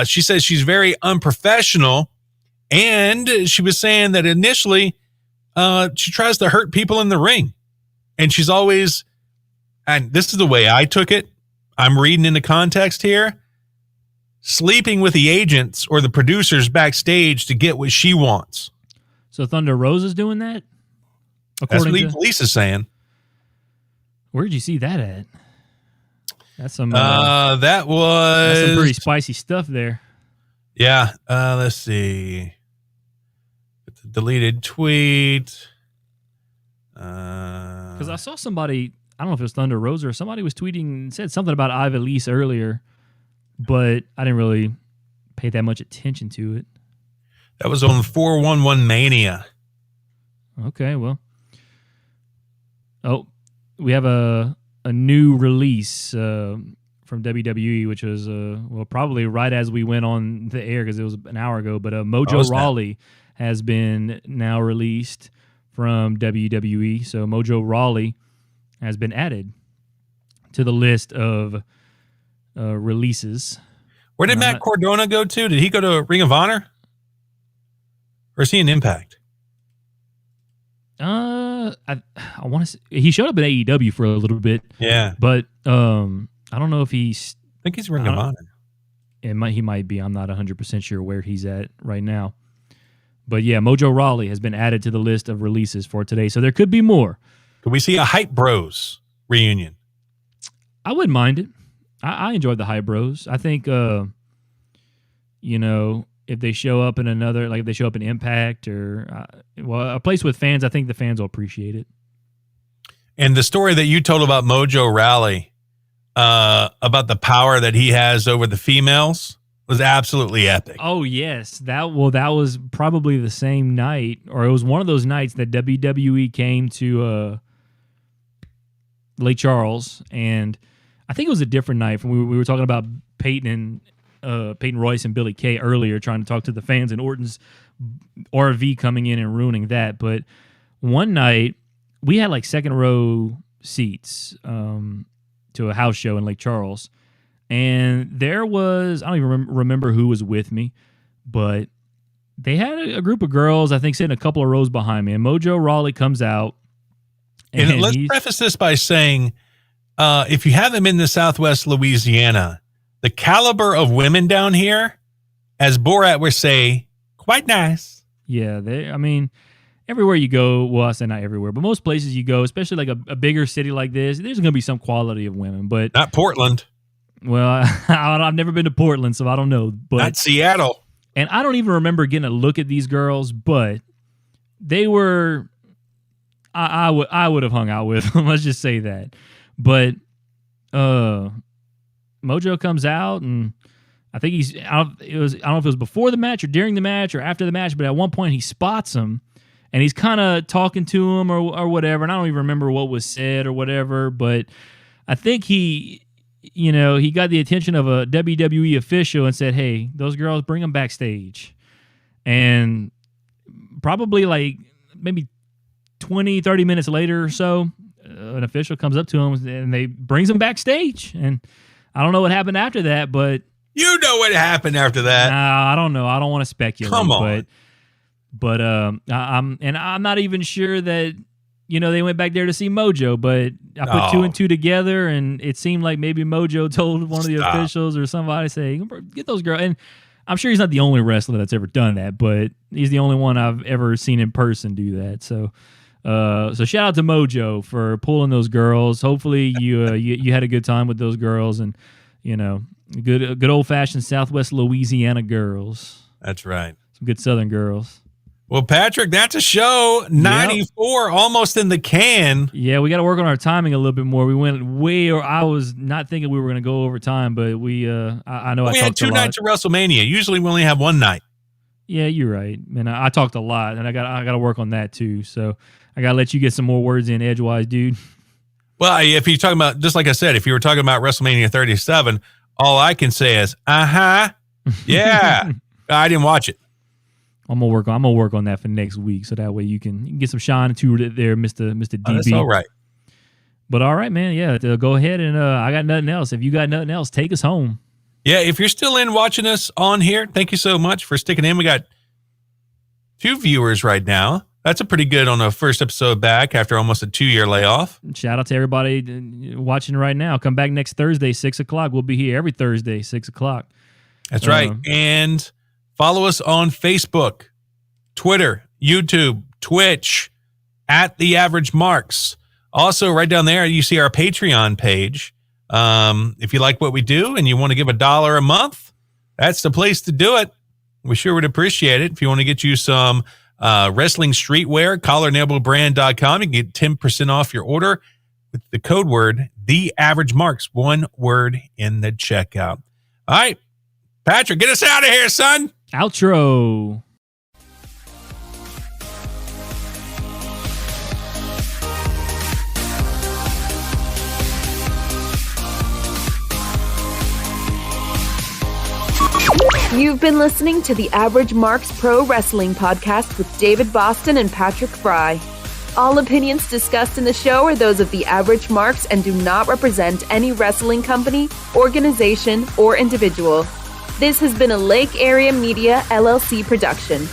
She says she's very unprofessional, and she was saying that initially she tries to hurt people in the ring. And she's always, and this is the way I took it, I'm reading in the context here, sleeping with the agents or the producers backstage to get what she wants. So Thunder Rosa's doing that? That's what Ivelisse is saying. Where'd you see that at? That's some that was that's some pretty spicy stuff there. Yeah. Let's see. It's a deleted tweet. Because I saw somebody, I don't know if it was Thunder Rosa or somebody was tweeting and said something about Ivelisse earlier, but I didn't really pay that much attention to it. That was on 411 Mania. Okay, well. Oh, we have a new release from WWE, which was probably right as we went on the air because it was an hour ago. But Mojo Rawley has been now released from WWE. So Mojo Rawley has been added to the list of releases. Where did Matt Cardona go to? Did he go to Ring of Honor? Or is he in Impact? I want to. He showed up at AEW for a little bit. Yeah, but I don't know if he's. I think he's Ring of Honor. He might be. I'm not 100% sure where he's at right now. But yeah, Mojo Rawley has been added to the list of releases for today, so there could be more. Could we see a Hype Bros reunion? I wouldn't mind it. I enjoyed the Hype Bros. I think, if they show up in another, like if they show up in Impact or a place with fans, I think the fans will appreciate it. And the story that you told about Mojo Rawley, about the power that he has over the females, was absolutely epic. Oh yes, that was probably the same night, or it was one of those nights that WWE came to Lake Charles, and I think it was a different night. When we were talking about Peyton Royce and Billy Kay earlier, trying to talk to the fans, and Orton's RV coming in and ruining that. But one night we had like second row seats to a house show in Lake Charles. And there was, I don't even remember who was with me, but they had a group of girls, I think, sitting a couple of rows behind me. And Mojo Rawley comes out. And let's preface this by saying, if you have them in the Southwest Louisiana, the caliber of women down here, as Borat would say, quite nice. Yeah, everywhere you go, well, I say not everywhere, but most places you go, especially like a bigger city like this, there's going to be some quality of women. But not Portland. Well, I've never been to Portland, so I don't know. But not Seattle. And I don't even remember getting a look at these girls, but they were. I would have hung out with them. Let's just say that. But Mojo comes out, and I think I don't know if it was before the match or during the match or after the match, but at one point he spots him, and he's kind of talking to him or whatever. And I don't even remember what was said or whatever, but I think he got the attention of a WWE official and said, "Hey, those girls, bring them backstage." And probably like maybe 20, 30 minutes later or so, an official comes up to him and they brings him backstage. And I don't know what happened after that, but you know what happened after that. Nah, I don't know. I don't want to speculate. Come on. But I'm not even sure that they went back there to see Mojo, but I put two and two together, and it seemed like maybe Mojo told one of the officials or somebody, say, "Get those girls." And I'm sure he's not the only wrestler that's ever done that, but he's the only one I've ever seen in person do that. So shout out to Mojo for pulling those girls. Hopefully you had a good time with those girls, and good old-fashioned Southwest Louisiana girls. That's right. Some good Southern girls. Well, Patrick, that's a show. 94, almost in the can. Yeah, we got to work on our timing a little bit more. We went I was not thinking we were going to go over time, but I know I talked a lot. We had 2 nights of WrestleMania. Usually we only have 1 night. Yeah, you're right. And I talked a lot, and I got to work on that too. So I got to let you get some more words in edgewise, dude. Well, if you're talking about, just like I said, if you were talking about WrestleMania 37, all I can say is, yeah. I didn't watch it. I'm gonna work on that for next week, so that way you can get some shine to it there, Mr. DB. Oh, that's all right. But all right, man. Yeah, go ahead and I got nothing else. If you got nothing else, take us home. Yeah, if you're still in watching us on here, thank you so much for sticking in. We got 2 viewers right now. That's a pretty good on the first episode back after almost a 2-year layoff. Shout out to everybody watching right now. Come back next Thursday, 6 o'clock. We'll be here every Thursday, 6 o'clock. That's right. And follow us on Facebook, Twitter, YouTube, Twitch, at the AverageMarks. Also, right down there, you see our Patreon page. If you like what we do and you want to give $1 a month, that's the place to do it. We sure would appreciate it. If you want to get you some wrestling streetwear, collarenablebrand.com, you can get 10% off your order with the code word, the AverageMarks, 1 word in the checkout. All right, Patrick, get us out of here, son. Outro. You've been listening to the AverageMarks Pro Wrestling Podcast with David Boston and Patrick Fry. All opinions discussed in the show are those of the AverageMarks and do not represent any wrestling company, organization, or individual. This has been a Lake Area Media LLC production.